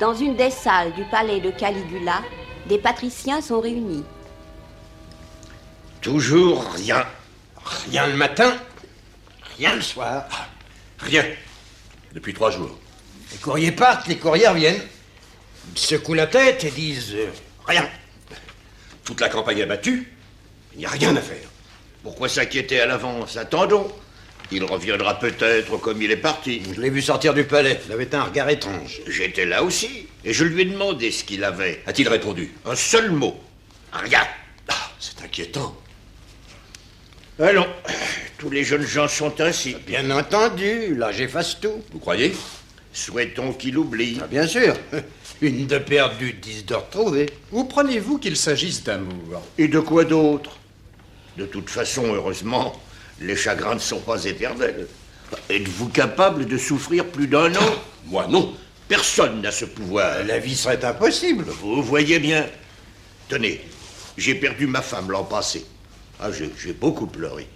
Dans une des salles du palais de Caligula, des patriciens sont réunis. Toujours rien. Rien le matin, rien le soir. Rien. Depuis 3 jours. Les courriers partent, les courriers reviennent. Ils secouent la tête et disent rien. Toute la campagne est battue. Il n'y a rien à faire. Pourquoi s'inquiéter à l'avance? Attendons. Il reviendra peut-être comme il est parti. Je l'ai vu sortir du palais. Il avait un regard étrange. J'étais là aussi. Et je lui ai demandé ce qu'il avait. A-t-il répondu? Un seul mot. Rien. Ah, c'est inquiétant. Allons. Tous les jeunes gens sont ainsi. Bien entendu. Là, j'efface tout. Vous croyez? Souhaitons qu'il oublie. Ah, bien sûr. Une de perdue, 10 de retrouvée. Où prenez-vous qu'il s'agisse d'amour? Et de quoi d'autre? De toute façon, heureusement, les chagrins ne sont pas éternels. Êtes-vous capable de souffrir plus d'1 an? Moi, non. Personne n'a ce pouvoir. La vie serait impossible. Vous voyez bien. Tenez, j'ai perdu ma femme l'an passé. Ah, j'ai beaucoup pleuré.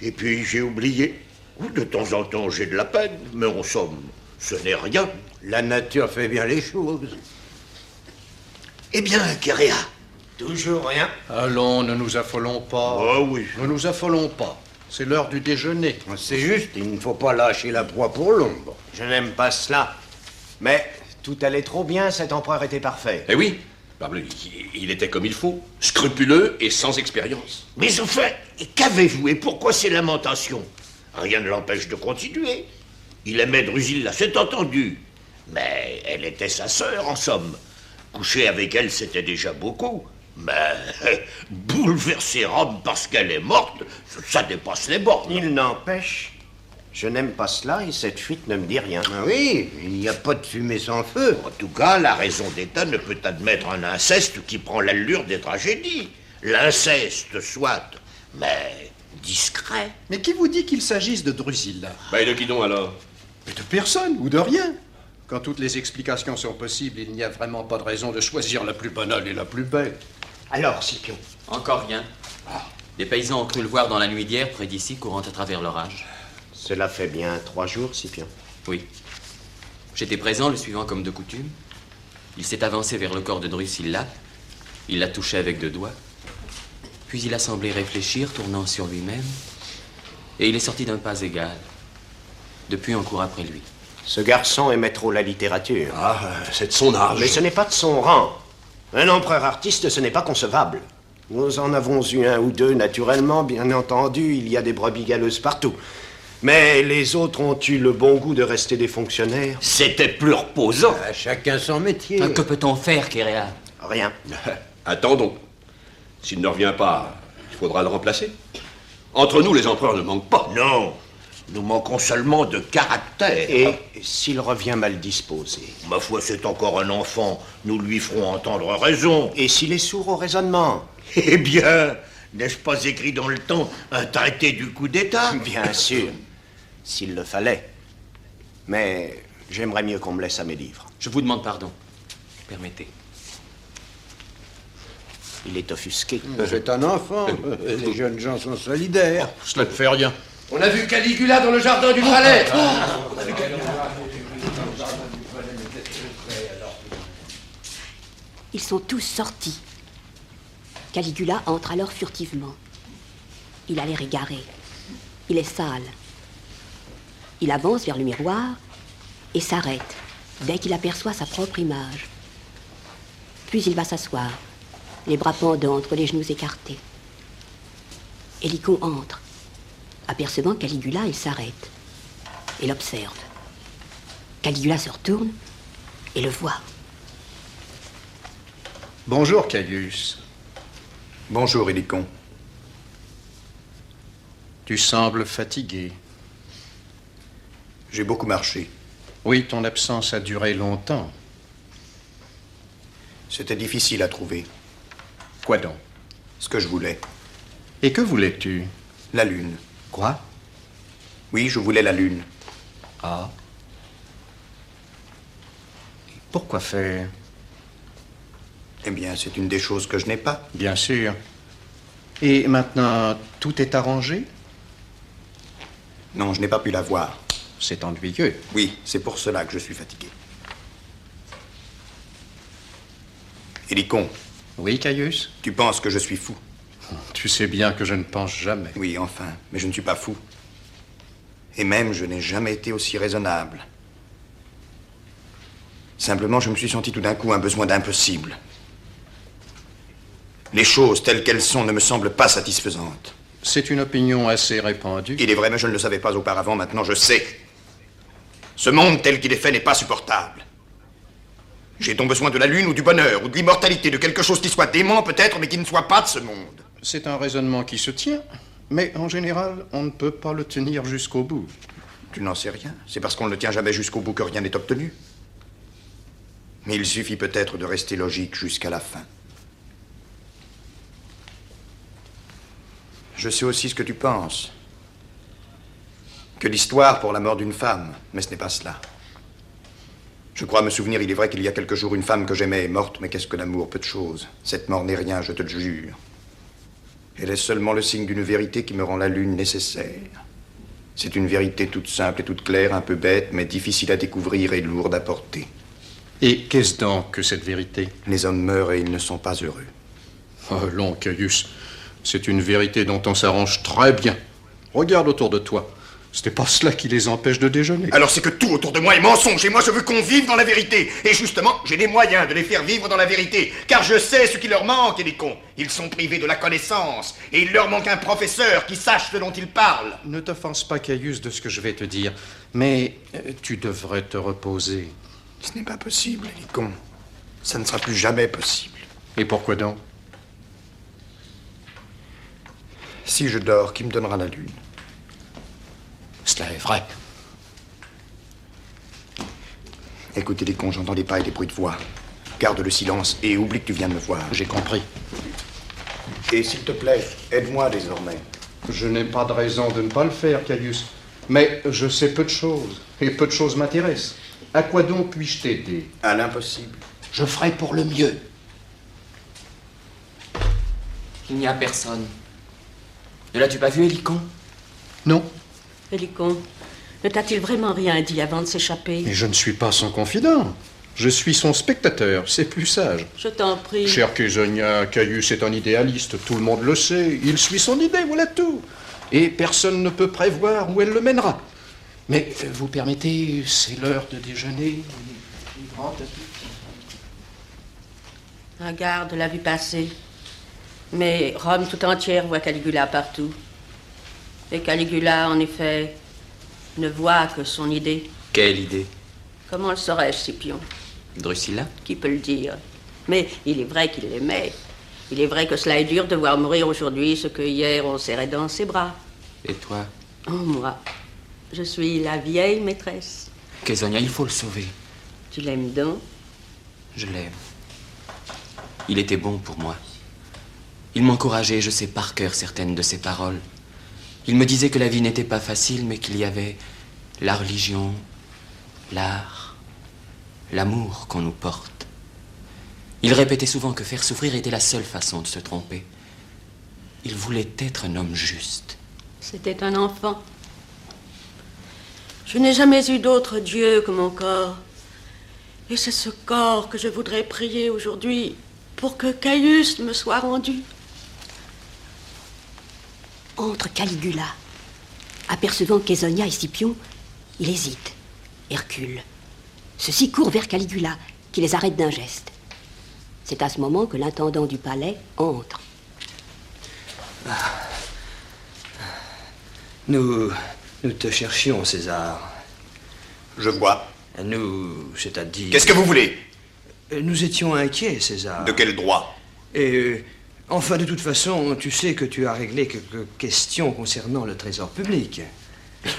Et puis j'ai oublié. De temps en temps, j'ai de la peine, mais en somme, ce n'est rien. La nature fait bien les choses. Eh bien, Kéréa, toujours rien. Allons, ne nous affolons pas. Oh oui. Ne nous affolons pas. C'est l'heure du déjeuner. C'est juste, il ne faut pas lâcher la proie pour l'ombre. Je n'aime pas cela. Mais tout allait trop bien, cet empereur était parfait. Eh oui. Il était comme il faut. Scrupuleux et sans expérience. Mais au fait, qu'avez-vous et pourquoi ces lamentations? Rien ne l'empêche de continuer. Il aimait Drusilla, c'est entendu. Mais elle était sa sœur, en somme. Coucher avec elle, c'était déjà beaucoup. Mais bouleverser Rome parce qu'elle est morte, ça dépasse les bornes. Il n'empêche, je n'aime pas cela et cette fuite ne me dit rien. Ah oui, il n'y a pas de fumée sans feu. En tout cas, la raison d'État ne peut admettre un inceste qui prend l'allure des tragédies. L'inceste, soit, mais discret. Mais qui vous dit qu'il s'agisse de Drusilla? Et de qui donc alors? Mais de personne ou de rien. Quand toutes les explications sont possibles, il n'y a vraiment pas de raison de choisir la plus banale et la plus belle. Alors, Scipion? Encore rien. Des paysans ont cru le voir dans la nuit d'hier, près d'ici, courant à travers l'orage. Cela fait bien 3 jours, Scipion. Oui. J'étais présent, le suivant comme de coutume. Il s'est avancé vers le corps de Drusilla. Il l'a touché avec 2 doigts. Puis il a semblé réfléchir, tournant sur lui-même. Et il est sorti d'un pas égal. Depuis, on court après lui. Ce garçon aimait trop la littérature. Ah, c'est de son âge. Mais ce n'est pas de son rang. Un empereur artiste, ce n'est pas concevable. Nous en avons eu 1 ou 2, naturellement, bien entendu, il y a des brebis galeuses partout. Mais les autres ont eu le bon goût de rester des fonctionnaires. C'était plus reposant. À chacun son métier. Que peut-on faire, Kéréa? Rien. Attendons. S'il ne revient pas, il faudra le remplacer. Entre nous, les empereurs ne manquent pas. Non, nous manquons seulement de caractère. Et s'il revient mal disposé? Ma foi, c'est encore un enfant. Nous lui ferons entendre raison. Et s'il est sourd au raisonnement? Eh bien, n'est-ce pas écrit dans le temps un traité du coup d'État? Bien sûr, s'il le fallait. Mais j'aimerais mieux qu'on me laisse à mes livres. Je vous demande pardon. Permettez. Il est offusqué. C'est un enfant. Les jeunes gens sont solidaires. Cela ne fait rien. On a vu Caligula dans le jardin du palais. Ils sont tous sortis. Caligula entre alors furtivement. Il a l'air égaré. Il est sale. Il avance vers le miroir et s'arrête dès qu'il aperçoit sa propre image. Puis il va s'asseoir, les bras pendants entre les genoux écartés. Hélico entre. Apercevant Caligula, il s'arrête et l'observe. Caligula se retourne et le voit. Bonjour, Caius. Bonjour, Hélicon. Tu sembles fatigué. J'ai beaucoup marché. Oui, ton absence a duré longtemps. C'était difficile à trouver. Quoi donc? Ce que je voulais. Et que voulais-tu? La lune. Quoi? Oui, je voulais la lune. Ah. Pourquoi faire? Eh bien, c'est une des choses que je n'ai pas. Bien sûr. Et maintenant, tout est arrangé? Non, je n'ai pas pu la voir. C'est ennuyeux. Oui, c'est pour cela que je suis fatigué. Hélicon, Oui, Caius? tu penses que je suis fou? Tu sais bien que je ne pense jamais. Oui, enfin, mais je ne suis pas fou. Et même, je n'ai jamais été aussi raisonnable. Simplement, je me suis senti tout d'un coup un besoin d'impossible. Les choses telles qu'elles sont ne me semblent pas satisfaisantes. C'est une opinion assez répandue. Il est vrai, mais je ne le savais pas auparavant, maintenant je sais. Ce monde tel qu'il est fait n'est pas supportable. J'ai donc besoin de la lune ou du bonheur, ou de l'immortalité, de quelque chose qui soit dément peut-être, mais qui ne soit pas de ce monde. C'est un raisonnement qui se tient, mais en général, on ne peut pas le tenir jusqu'au bout. Tu n'en sais rien. C'est parce qu'on ne le tient jamais jusqu'au bout que rien n'est obtenu. Mais il suffit peut-être de rester logique jusqu'à la fin. Je sais aussi ce que tu penses. Que l'histoire pour la mort d'une femme, mais ce n'est pas cela. Je crois me souvenir, il est vrai qu'il y a quelques jours, une femme que j'aimais est morte, mais qu'est-ce que l'amour, peu de choses. Cette mort n'est rien, je te le jure. Elle est seulement le signe d'une vérité qui me rend la lune nécessaire. C'est une vérité toute simple et toute claire, un peu bête, mais difficile à découvrir et lourde à porter. Et qu'est-ce donc que cette vérité? Les hommes meurent et ils ne sont pas heureux. Oh, non, Caius, c'est une vérité dont on s'arrange très bien. Regarde autour de toi. Ce n'est pas cela qui les empêche de déjeuner. Alors c'est que tout autour de moi est mensonge, et moi je veux qu'on vive dans la vérité. Et justement, j'ai les moyens de les faire vivre dans la vérité, car je sais ce qui leur manque, et les cons. Ils sont privés de la connaissance, et il leur manque un professeur qui sache ce dont ils parlent. Ne t'offense pas, Caius, de ce que je vais te dire, mais tu devrais te reposer. Ce n'est pas possible, les cons. Ça ne sera plus jamais possible. Et pourquoi donc? Si je dors, qui me donnera la lune? Cela est vrai. Écoutez les cons, j'entends des pas et des bruits de voix. Garde le silence et oublie que tu viens de me voir. J'ai compris. Et s'il te plaît, aide-moi désormais. Je n'ai pas de raison de ne pas le faire, Caius. Mais je sais peu de choses, et peu de choses m'intéressent. À quoi donc puis-je t'aider? À l'impossible. Je ferai pour le mieux. Il n'y a personne. Ne l'as-tu pas vu, Hélicon? Non. Hélicon, ne t'a-t-il vraiment rien dit avant de s'échapper? Mais je ne suis pas son confident. Je suis son spectateur, c'est plus sage. Je t'en prie. Cher Késonia, Caius est un idéaliste, tout le monde le sait. Il suit son idée, voilà tout. Et personne ne peut prévoir où elle le mènera. Mais vous permettez, c'est l'heure de déjeuner. Regarde la vue passer. Mais Rome tout entière voit Caligula partout. Et Caligula, en effet, ne voit que son idée. Quelle idée? Comment le saurais-je, Scipion? Drusilla? Qui peut le dire? Mais il est vrai qu'il l'aimait. Il est vrai que cela est dur de voir mourir aujourd'hui ce que hier on serrait dans ses bras. Et toi? Oh, moi, je suis la vieille maîtresse. Késonia, il faut le sauver. Tu l'aimes donc? Je l'aime. Il était bon pour moi. Il m'encourageait, je sais par cœur certaines de ses paroles. Il me disait que la vie n'était pas facile, mais qu'il y avait la religion, l'art, l'amour qu'on nous porte. Il répétait souvent que faire souffrir était la seule façon de se tromper. Il voulait être un homme juste. C'était un enfant. Je n'ai jamais eu d'autre Dieu que mon corps. Et c'est ce corps que je voudrais prier aujourd'hui pour que Caius me soit rendu. Entre Caligula. Apercevant Késonia et Scipion, il hésite et recule. Ceux-ci courent vers Caligula, qui les arrête d'un geste. C'est à ce moment que l'intendant du palais entre. Nous te cherchions, César. Je vois. Nous, c'est-à-dire... Qu'est-ce que vous voulez? Nous étions inquiets, César. De quel droit? Et... Enfin, de toute façon, tu sais que tu as réglé quelques questions concernant le trésor public.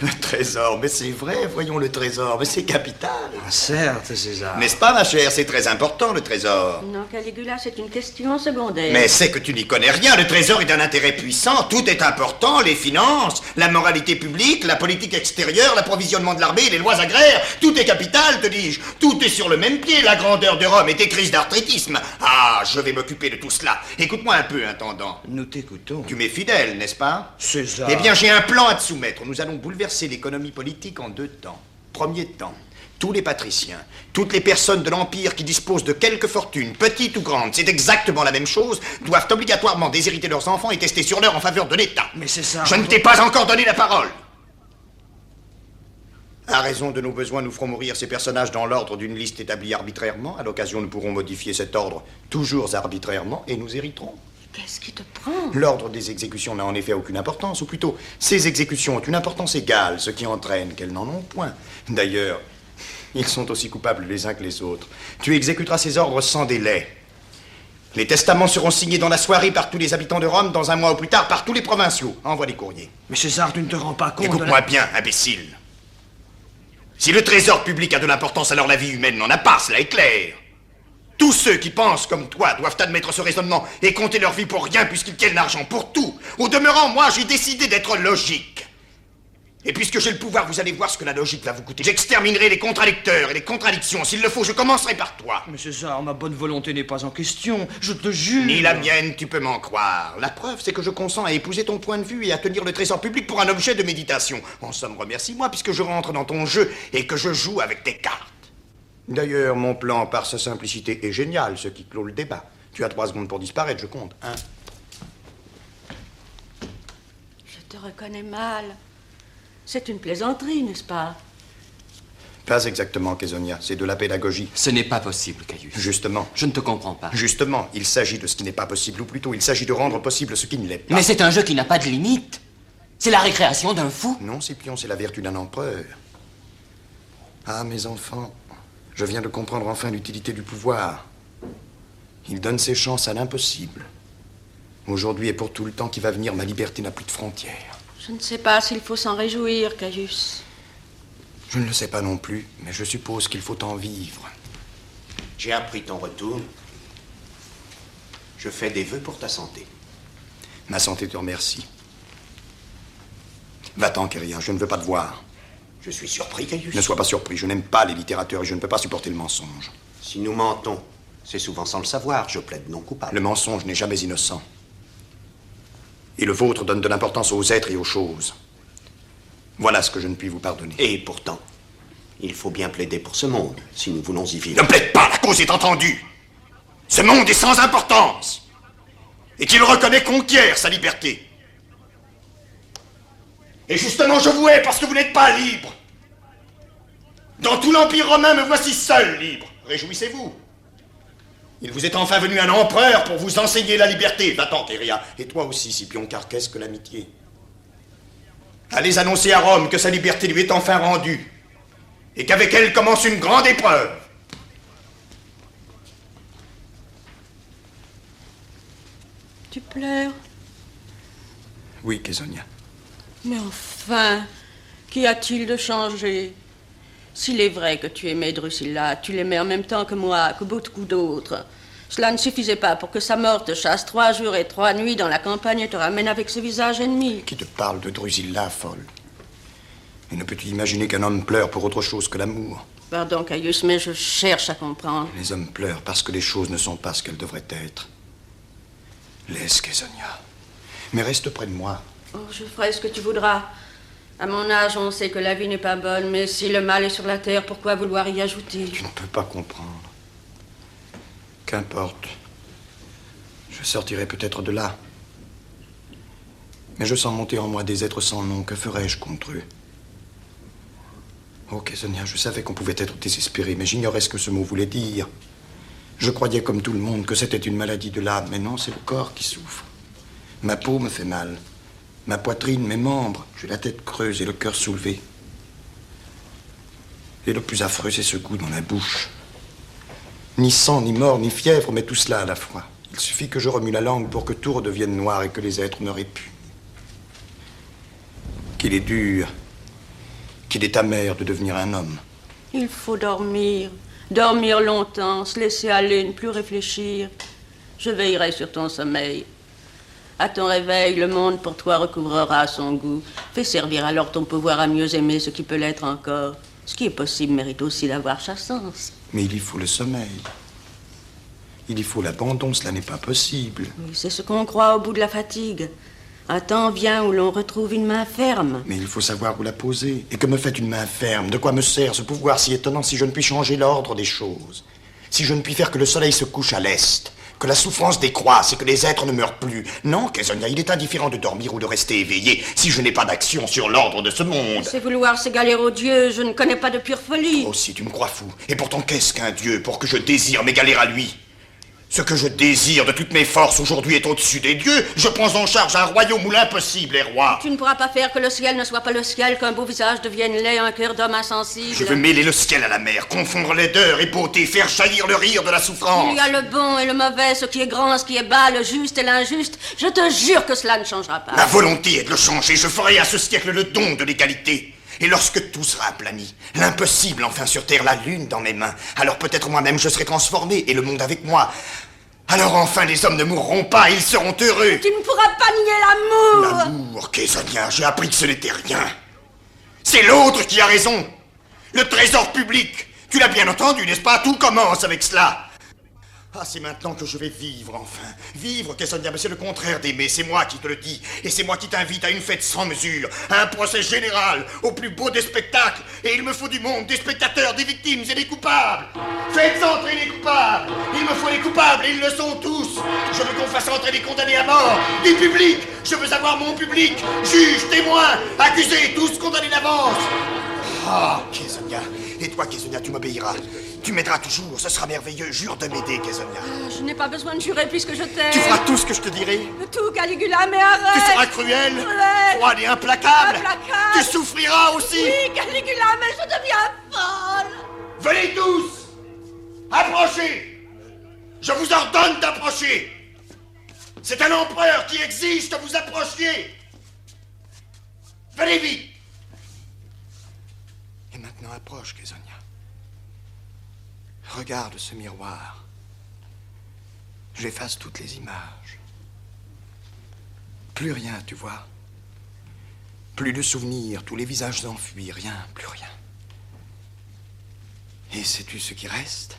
Le trésor, mais c'est vrai, voyons le trésor, mais c'est capital. Certes, César. N'est-ce pas, ma chère? C'est très important, le trésor. Non, Caligula, c'est une question secondaire. Mais c'est que tu n'y connais rien. Le trésor est d'un intérêt puissant. Tout est important. Les finances, la moralité publique, la politique extérieure, l'approvisionnement de l'armée, les lois agraires. Tout est capital, te dis-je. Tout est sur le même pied. La grandeur de Rome est écrise d'arthritisme. Ah, je vais m'occuper de tout cela. Écoute-moi un peu, intendant. Nous t'écoutons. Tu m'es fidèle, n'est-ce pas? César. Eh bien, j'ai un plan à te soumettre. Nous allons bouleverser l'économie politique en 2 temps. Premier temps, tous les patriciens, toutes les personnes de l'Empire qui disposent de quelque fortune, petite ou grande, c'est exactement la même chose, doivent obligatoirement déshériter leurs enfants et tester sur l'heure en faveur de l'État. Mais c'est ça. Je ne t'ai pas encore donné la parole. À raison de nos besoins, nous ferons mourir ces personnages dans l'ordre d'une liste établie arbitrairement. À l'occasion, nous pourrons modifier cet ordre toujours arbitrairement et nous hériterons. Qu'est-ce qui te prend? L'ordre des exécutions n'a en effet aucune importance, ou plutôt, ces exécutions ont une importance égale, ce qui entraîne qu'elles n'en ont point. D'ailleurs, ils sont aussi coupables les uns que les autres. Tu exécuteras ces ordres sans délai. Les testaments seront signés dans la soirée par tous les habitants de Rome, dans un mois ou plus tard par tous les provinciaux. Envoie des courriers. Mais César, tu ne te rends pas compte Écoute-moi bien, imbécile. Si le trésor public a de l'importance, alors la vie humaine n'en a pas, cela est clair. Tous ceux qui pensent comme toi doivent admettre ce raisonnement et compter leur vie pour rien puisqu'ils tiennent l'argent pour tout. Au demeurant, moi, j'ai décidé d'être logique. Et puisque j'ai le pouvoir, vous allez voir ce que la logique va vous coûter. J'exterminerai les contradicteurs et les contradictions. S'il le faut, je commencerai par toi. Mais César, ma bonne volonté n'est pas en question. Je te jure. Ni la mienne, tu peux m'en croire. La preuve, c'est que je consens à épouser ton point de vue et à tenir le trésor public pour un objet de méditation. En somme, remercie-moi puisque je rentre dans ton jeu et que je joue avec tes cartes. D'ailleurs, mon plan, par sa simplicité, est génial, ce qui clôt le débat. Tu as 3 secondes pour disparaître, je compte. 1. Je te reconnais mal. C'est une plaisanterie, n'est-ce pas? Pas exactement, Késonia. C'est de la pédagogie. Ce n'est pas possible, Caius. Justement. Je ne te comprends pas. Justement, il s'agit de ce qui n'est pas possible, ou plutôt, il s'agit de rendre possible ce qui ne l'est pas. Mais c'est un jeu qui n'a pas de limite. C'est la récréation d'un fou. Non, Scipion, c'est la vertu d'un empereur. Ah, mes enfants, je viens de comprendre enfin l'utilité du pouvoir. Il donne ses chances à l'impossible. Aujourd'hui et pour tout le temps qui va venir, ma liberté n'a plus de frontières. Je ne sais pas s'il faut s'en réjouir, Caius. Je ne le sais pas non plus, mais je suppose qu'il faut en vivre. J'ai appris ton retour. Je fais des vœux pour ta santé. Ma santé te remercie. Va-t'en, Kéria, je ne veux pas te voir. Je suis surpris, Caius. Ne sois pas surpris, je n'aime pas les littérateurs et je ne peux pas supporter le mensonge. Si nous mentons, c'est souvent sans le savoir. Je plaide non coupable. Le mensonge n'est jamais innocent. Et le vôtre donne de l'importance aux êtres et aux choses. Voilà ce que je ne puis vous pardonner. Et pourtant, il faut bien plaider pour ce monde, si nous voulons y vivre. Ne plaide pas, la cause est entendue. Ce monde est sans importance. Et qu'il reconnaît conquiert sa liberté. Et justement, je vous hais parce que vous n'êtes pas libre. Dans tout l'Empire romain, me voici seul libre. Réjouissez-vous. Il vous est enfin venu un empereur pour vous enseigner la liberté. Va-t'en, Kéria. Et toi aussi, Scipion, car qu'est-ce que l'amitié? Allez annoncer à Rome que sa liberté lui est enfin rendue. Et qu'avec elle commence une grande épreuve. Tu pleures? Oui, Késonia. Mais enfin, qu'y a-t-il de changé? S'il est vrai que tu aimais Drusilla, tu l'aimais en même temps que moi, que beaucoup d'autres. Cela ne suffisait pas pour que sa mort te chasse 3 jours et 3 nuits dans la campagne et te ramène avec ce visage ennemi. Qui te parle de Drusilla, folle? Et ne peux-tu imaginer qu'un homme pleure pour autre chose que l'amour? Pardon, Caius, mais je cherche à comprendre. Les hommes pleurent parce que les choses ne sont pas ce qu'elles devraient être. Laisse, Késonia. Mais reste près de moi. Oh, je ferai ce que tu voudras. À mon âge, on sait que la vie n'est pas bonne, mais si le mal est sur la terre, pourquoi vouloir y ajouter? Tu ne peux pas comprendre. Qu'importe. Je sortirai peut-être de là. Mais je sens monter en moi des êtres sans nom. Que ferais-je contre eux? Oh, Késonia, je savais qu'on pouvait être désespéré, mais j'ignorais ce que ce mot voulait dire. Je croyais, comme tout le monde, que c'était une maladie de l'âme, mais non, c'est le corps qui souffre. Ma peau me fait mal. Ma poitrine, mes membres, j'ai la tête creuse et le cœur soulevé. Et le plus affreux, c'est ce goût dans la bouche. Ni sang, ni mort, ni fièvre, mais tout cela à la fois. Il suffit que je remue la langue pour que tout redevienne noir et que les êtres me répugnent. Qu'il est dur, qu'il est amer de devenir un homme. Il faut dormir. Dormir longtemps, se laisser aller, ne plus réfléchir. Je veillerai sur ton sommeil. À ton réveil, le monde pour toi recouvrera son goût. Fais servir alors ton pouvoir à mieux aimer ce qui peut l'être encore. Ce qui est possible mérite aussi d'avoir sa sens. Mais il y faut le sommeil. Il y faut l'abandon, cela n'est pas possible. Oui, c'est ce qu'on croit au bout de la fatigue. Un temps vient où l'on retrouve une main ferme. Mais il faut savoir où la poser. Et que me fait une main ferme? De quoi me sert ce pouvoir si étonnant si je ne puis changer l'ordre des choses? Si je ne puis faire que le soleil se couche à l'est, que la souffrance décroisse et que les êtres ne meurent plus? Non, Caesonia, il est indifférent de dormir ou de rester éveillé si je n'ai pas d'action sur l'ordre de ce monde. C'est vouloir s'égaler aux dieux, je ne connais pas de pure folie. Oh, si tu me crois fou. Et pourtant, qu'est-ce qu'un dieu pour que je désire m'égaler à lui? Ce que je désire de toutes mes forces aujourd'hui est au-dessus des dieux. Je prends en charge un royaume où l'impossible est roi. Tu ne pourras pas faire que le ciel ne soit pas le ciel, qu'un beau visage devienne laid, un cœur d'homme insensible. Je veux mêler le ciel à la mer, confondre laideur et beauté, faire jaillir le rire de la souffrance. Il y a le bon et le mauvais, ce qui est grand, ce qui est bas, le juste et l'injuste. Je te jure que cela ne changera pas. La volonté est de le changer. Je ferai à ce siècle le don de l'égalité. Et lorsque tout sera aplani, l'impossible enfin sur terre, la lune dans mes mains, alors peut-être moi-même je serai transformé et le monde avec moi. Alors enfin les hommes ne mourront pas, ils seront heureux. Tu ne pourras pas nier l'amour. L'amour, Caesonia, j'ai appris que ce n'était rien. C'est l'autre qui a raison. Le trésor public. Tu l'as bien entendu, n'est-ce pas? Tout commence avec cela. Ah, c'est maintenant que je vais vivre, enfin. Vivre, Caesonia, mais c'est le contraire d'aimer, c'est moi qui te le dis. Et c'est moi qui t'invite à une fête sans mesure, à un procès général, au plus beau des spectacles. Et il me faut du monde, des spectateurs, des victimes et des coupables. Faites entrer les coupables. Il me faut les coupables, et ils le sont tous. Je veux qu'on fasse entrer les condamnés à mort, du public. Je veux avoir mon public, juges, témoins, accusés, tous condamnés d'avance. Ah, Caesonia. Et toi, Caesonia, tu m'obéiras. Tu m'aideras toujours, ce sera merveilleux. Jure de m'aider, Caesonia. Je n'ai pas besoin de jurer puisque je t'aime. Tu feras tout ce que je te dirai. Tout, Caligula, mais arrête. Tu seras cruel, froide et implacable. Tu souffriras aussi. Oui, Caligula, mais je deviens folle. Venez tous. Approchez. Je vous ordonne d'approcher. C'est un empereur qui exige que vous approchiez. Venez vite. Et maintenant, approche, Caesonia. Regarde ce miroir. J'efface toutes les images. Plus rien, tu vois. Plus de souvenirs, tous les visages enfuis, rien, plus rien. Et sais-tu ce qui reste?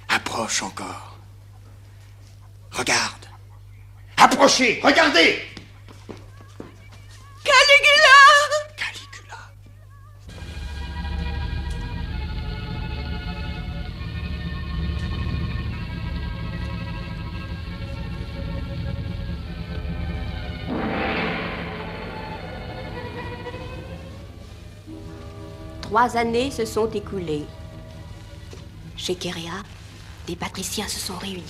Approche encore. Regarde. Approchez, regardez. Caligula! Caligula. Trois années se sont écoulées. Chez Kéria, des patriciens se sont réunis.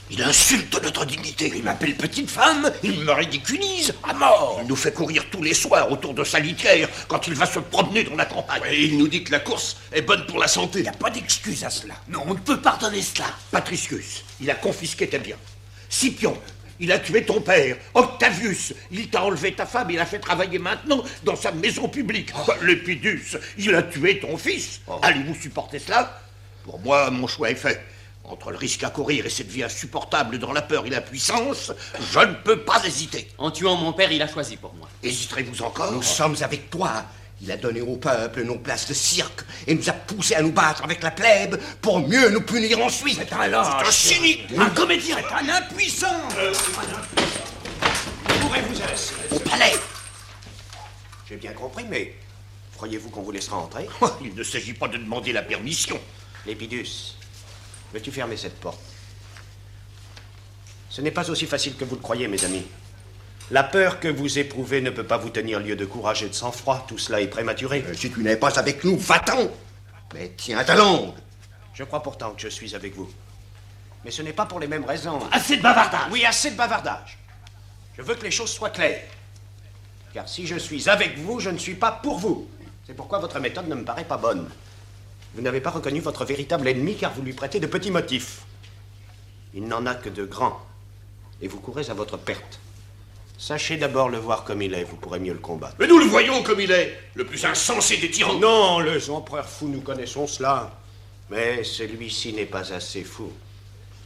Il insulte notre dignité. Il m'appelle petite femme, il me ridiculise à mort. Il nous fait courir tous les soirs autour de sa litière quand il va se promener dans la campagne. Et il nous dit que la course est bonne pour la santé. Il n'y a pas d'excuse à cela. Non, on ne peut pardonner cela. Patricius, il a confisqué tes biens. Scipion, il a tué ton père. Octavius, il t'a enlevé ta femme, il a fait travailler maintenant dans sa maison publique. Lépidus, il a tué ton fils. Allez-vous supporter cela? Pour moi, mon choix est fait. Entre le risque à courir et cette vie insupportable dans la peur et la puissance, je ne peux pas hésiter. En tuant mon père, il a choisi pour moi. Hésiterez-vous encore? Nous sommes avec toi. Il a donné au peuple nos places de cirque et nous a poussés à nous battre avec la plèbe pour mieux nous punir ensuite. C'est un lâche. C'est un cynique. Un comédien. C'est un impuissant. Pourrez-vous aller au palais? J'ai bien compris, mais croyez-vous qu'on vous laissera entrer? Il ne s'agit pas de demander la permission. Lépidus, veux-tu fermer cette porte? Ce n'est pas aussi facile que vous le croyez, mes amis. La peur que vous éprouvez ne peut pas vous tenir lieu de courage et de sang-froid. Tout cela est prématuré. Si tu n'es pas avec nous, va-t'en. Mais tiens ta langue. Je crois pourtant que je suis avec vous. Mais ce n'est pas pour les mêmes raisons. Assez de bavardage. Oui, assez de bavardage. Je veux que les choses soient claires. Car si je suis avec vous, je ne suis pas pour vous. C'est pourquoi votre méthode ne me paraît pas bonne. Vous n'avez pas reconnu votre véritable ennemi car vous lui prêtez de petits motifs. Il n'en a que de grands. Et vous courez à votre perte. Sachez d'abord le voir comme il est, vous pourrez mieux le combattre. Mais nous le voyons comme il est, le plus insensé des tyrans. Non, les empereurs fous, nous connaissons cela. Mais celui-ci n'est pas assez fou.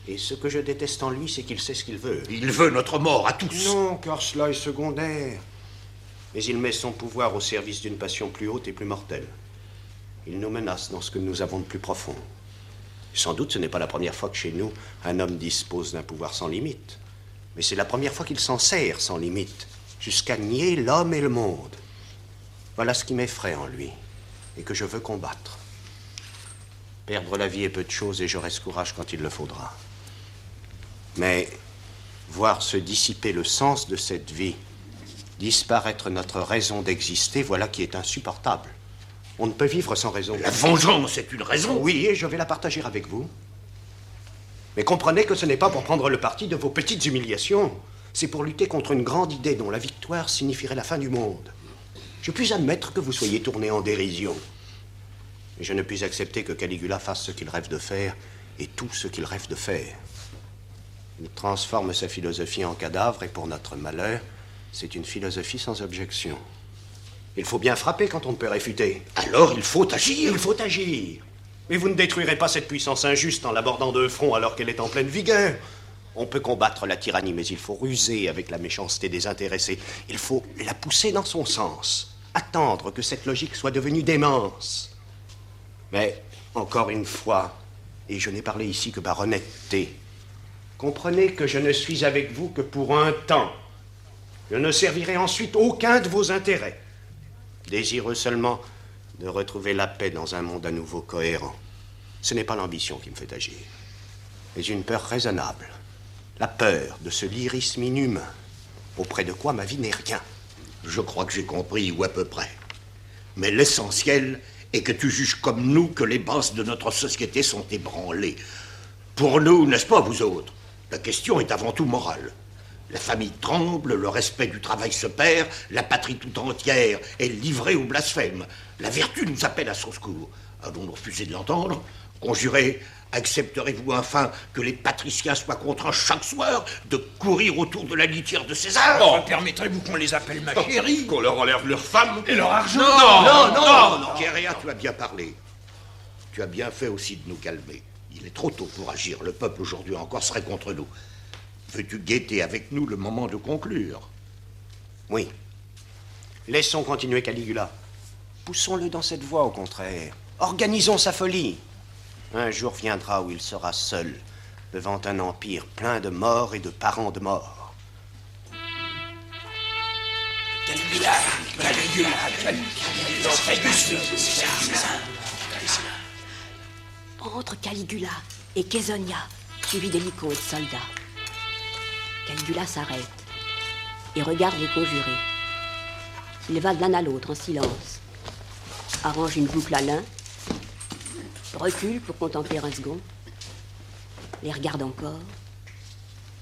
Et ce que je déteste en lui, c'est qu'il sait ce qu'il veut. Il veut notre mort à tous. Non, car cela est secondaire. Mais il met son pouvoir au service d'une passion plus haute et plus mortelle. Il nous menace dans ce que nous avons de plus profond. Sans doute, ce n'est pas la première fois que chez nous, un homme dispose d'un pouvoir sans limite. Mais c'est la première fois qu'il s'en sert sans limite, jusqu'à nier l'homme et le monde. Voilà ce qui m'effraie en lui, et que je veux combattre. Perdre la vie est peu de choses, et j'aurai ce courage quand il le faudra. Mais voir se dissiper le sens de cette vie, disparaître notre raison d'exister, voilà qui est insupportable. On ne peut vivre sans raison. La vengeance est une raison? Oui, et je vais la partager avec vous. Mais comprenez que ce n'est pas pour prendre le parti de vos petites humiliations. C'est pour lutter contre une grande idée dont la victoire signifierait la fin du monde. Je puis admettre que vous soyez tourné en dérision. Mais je ne puis accepter que Caligula fasse ce qu'il rêve de faire et tout ce qu'il rêve de faire. Il transforme sa philosophie en cadavre et pour notre malheur, c'est une philosophie sans objection. Il faut bien frapper quand on ne peut réfuter. Alors il faut agir. Il faut agir. Mais vous ne détruirez pas cette puissance injuste en l'abordant de front alors qu'elle est en pleine vigueur. On peut combattre la tyrannie, mais il faut ruser avec la méchanceté désintéressée. Il faut la pousser dans son sens. Attendre que cette logique soit devenue démence. Mais, encore une fois, et je n'ai parlé ici que par honnêteté, comprenez que je ne suis avec vous que pour un temps. Je ne servirai ensuite aucun de vos intérêts. Désireux seulement de retrouver la paix dans un monde à nouveau cohérent. Ce n'est pas l'ambition qui me fait agir, mais une peur raisonnable. La peur de ce lyrisme inhumain, auprès de quoi ma vie n'est rien. Je crois que j'ai compris, ou à peu près. Mais l'essentiel est que tu juges comme nous que les bases de notre société sont ébranlées. Pour nous, n'est-ce pas, vous autres? La question est avant tout morale. La famille tremble, le respect du travail se perd, la patrie tout entière est livrée au blasphème. La vertu nous appelle à son secours. Allons-nous refuser de l'entendre? Conjurés, accepterez-vous enfin que les patriciens soient contraints chaque soir de courir autour de la litière de César? Oh, permettrez-vous qu'on les appelle ma chérie? Qu'on leur enlève leurs femmes Et leur argent? Non. Kéréa, tu as bien parlé. Tu as bien fait aussi de nous calmer. Il est trop tôt pour agir. Le peuple aujourd'hui encore serait contre nous. Veux-tu guetter avec nous le moment de conclure? Oui. Laissons continuer Caligula. Poussons-le dans cette voie, au contraire. Organisons sa folie. Un jour viendra où il sera seul, devant un empire plein de morts et de parents de morts. Caligula. Entre Caligula et Caesonia, suivi des licons et de soldats. Caligula s'arrête et regarde les conjurés. Il va de l'un à l'autre en silence, arrange une boucle à l'un, recule pour contempler un second, les regarde encore,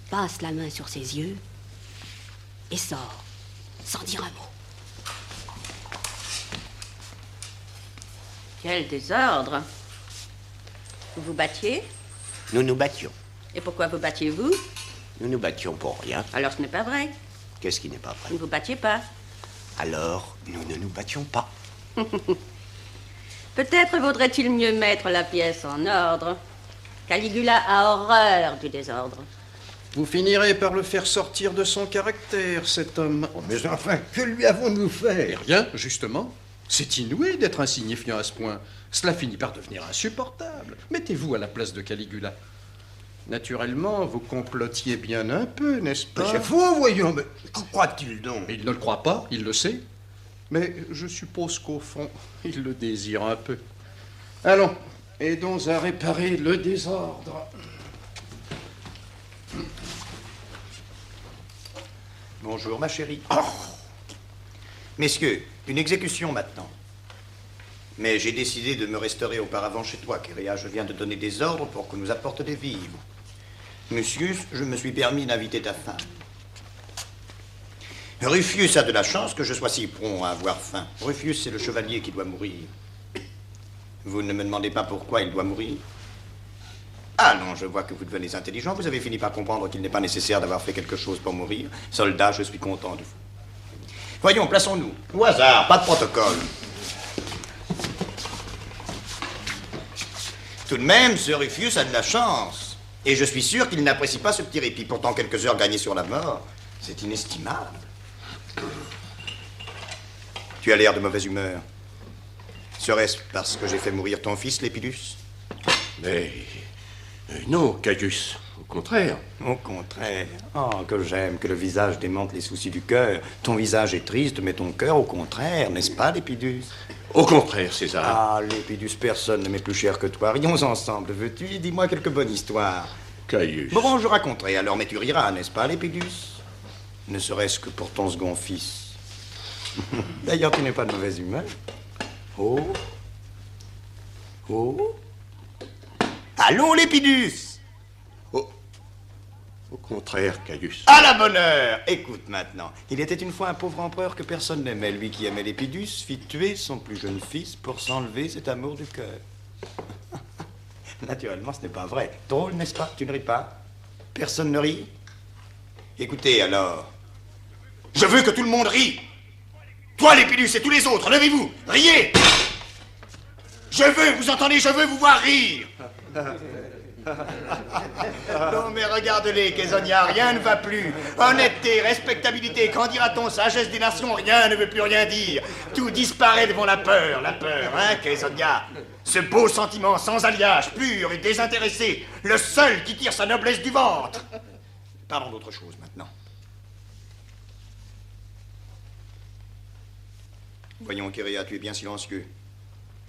passe la main sur ses yeux et sort, sans dire un mot. Quel désordre! Vous vous battiez? Nous nous battions. Et pourquoi vous battiez-vous? Nous nous battions pour rien. Alors ce n'est pas vrai. Qu'est-ce qui n'est pas Vous vrai? ne vous battiez pas. Alors, nous ne nous battions pas. Peut-être vaudrait-il mieux mettre la pièce en ordre. Caligula a horreur du désordre. Vous finirez par le faire sortir de son caractère, cet homme. Oh, mais enfin, que lui avons-nous fait? Rien, justement. C'est inouï d'être insignifiant à ce point. Cela finit par devenir insupportable. Mettez-vous à la place de Caligula. Naturellement, vous complotiez bien un peu, n'est-ce pas? C'est faux, voyons, mais que croit-il donc? Il ne le croit pas, il le sait. Mais je suppose qu'au fond, il le désire un peu. Allons, aidons à réparer le désordre. Bonjour, ma chérie. Oh. Messieurs, une exécution maintenant. Mais j'ai décidé de me restaurer auparavant chez toi, Kéréa. Je viens de donner des ordres pour que nous apporte des vivres. Monsieur, je me suis permis d'inviter ta femme. Rufius a de la chance que je sois si prompt à avoir faim. Rufius, c'est le chevalier qui doit mourir. Vous ne me demandez pas pourquoi il doit mourir? Ah non, je vois que vous devenez intelligent. Vous avez fini par comprendre qu'il n'est pas nécessaire d'avoir fait quelque chose pour mourir. Soldat, je suis content de vous. Voyons, plaçons-nous. Au hasard, pas de protocole. Tout de même, ce Rufius a de la chance. Et je suis sûr qu'il n'apprécie pas ce petit répit. Pourtant, quelques heures gagnées sur la mort, c'est inestimable. Tu as l'air de mauvaise humeur. Serait-ce parce que j'ai fait mourir ton fils, Lépidus? Mais... non, Caius. Au contraire. Au contraire. Oh, que j'aime que le visage démente les soucis du cœur. Ton visage est triste, mais ton cœur, au contraire, n'est-ce pas, Lépidus? Au contraire, César. Ah, Lépidus, personne ne m'est plus cher que toi. Rions ensemble, veux-tu? Dis-moi quelques bonnes histoires. Caius. Bon, je raconterai alors, mais tu riras, n'est-ce pas, Lépidus? Ne serait-ce que pour ton second fils. D'ailleurs, tu n'es pas de mauvaise humeur. Oh. Oh. Allons, Lépidus! Au contraire, Caius. À la bonne heure! Écoute maintenant. Il était une fois un pauvre empereur que personne n'aimait. Lui qui aimait Lépidus fit tuer son plus jeune fils pour s'enlever cet amour du cœur. Naturellement, ce n'est pas vrai. Drôle, n'est-ce pas? Tu ne ris pas? Personne ne rit? Écoutez, alors. Je veux que tout le monde rie! Toi, Lépidus, et tous les autres, levez-vous! Riez! Je veux, vous entendez, je veux vous voir rire! Non, mais regarde-les, Kézonia, rien ne va plus. Honnêteté, respectabilité, qu'en dira-t-on, sagesse des nations, rien ne veut plus rien dire. Tout disparaît devant la peur, hein, Kézonia? Ce beau sentiment sans alliage, pur et désintéressé, le seul qui tire sa noblesse du ventre. Parlons d'autre chose maintenant. Voyons, Kéréa, tu es bien silencieux.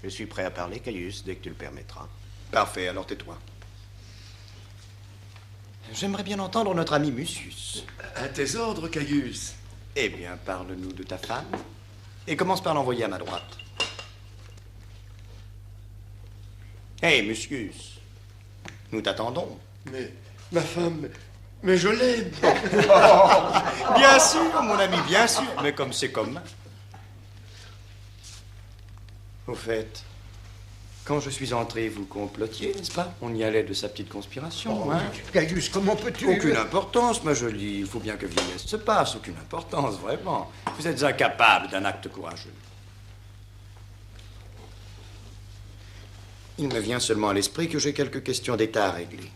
Je suis prêt à parler, Caius, dès que tu le permettras. Parfait, alors tais-toi. J'aimerais bien entendre notre ami Mucius. À tes ordres, Caius. Eh bien, parle-nous de ta femme. Et commence par l'envoyer à ma droite. Hé, Mucius. Nous t'attendons. Mais ma femme... Mais je l'aime. Oh, bien sûr, mon ami, bien sûr. Mais comme c'est commun. Au fait, quand je suis entré, vous complotiez, n'est-ce pas? On y allait de sa petite conspiration, hein? Caius, comment peux-tu... Aucune importance, ma jolie. Il faut bien que vieillesse se passe. Aucune importance, vraiment. Vous êtes incapable d'un acte courageux. Il me vient seulement à l'esprit que j'ai quelques questions d'État à régler.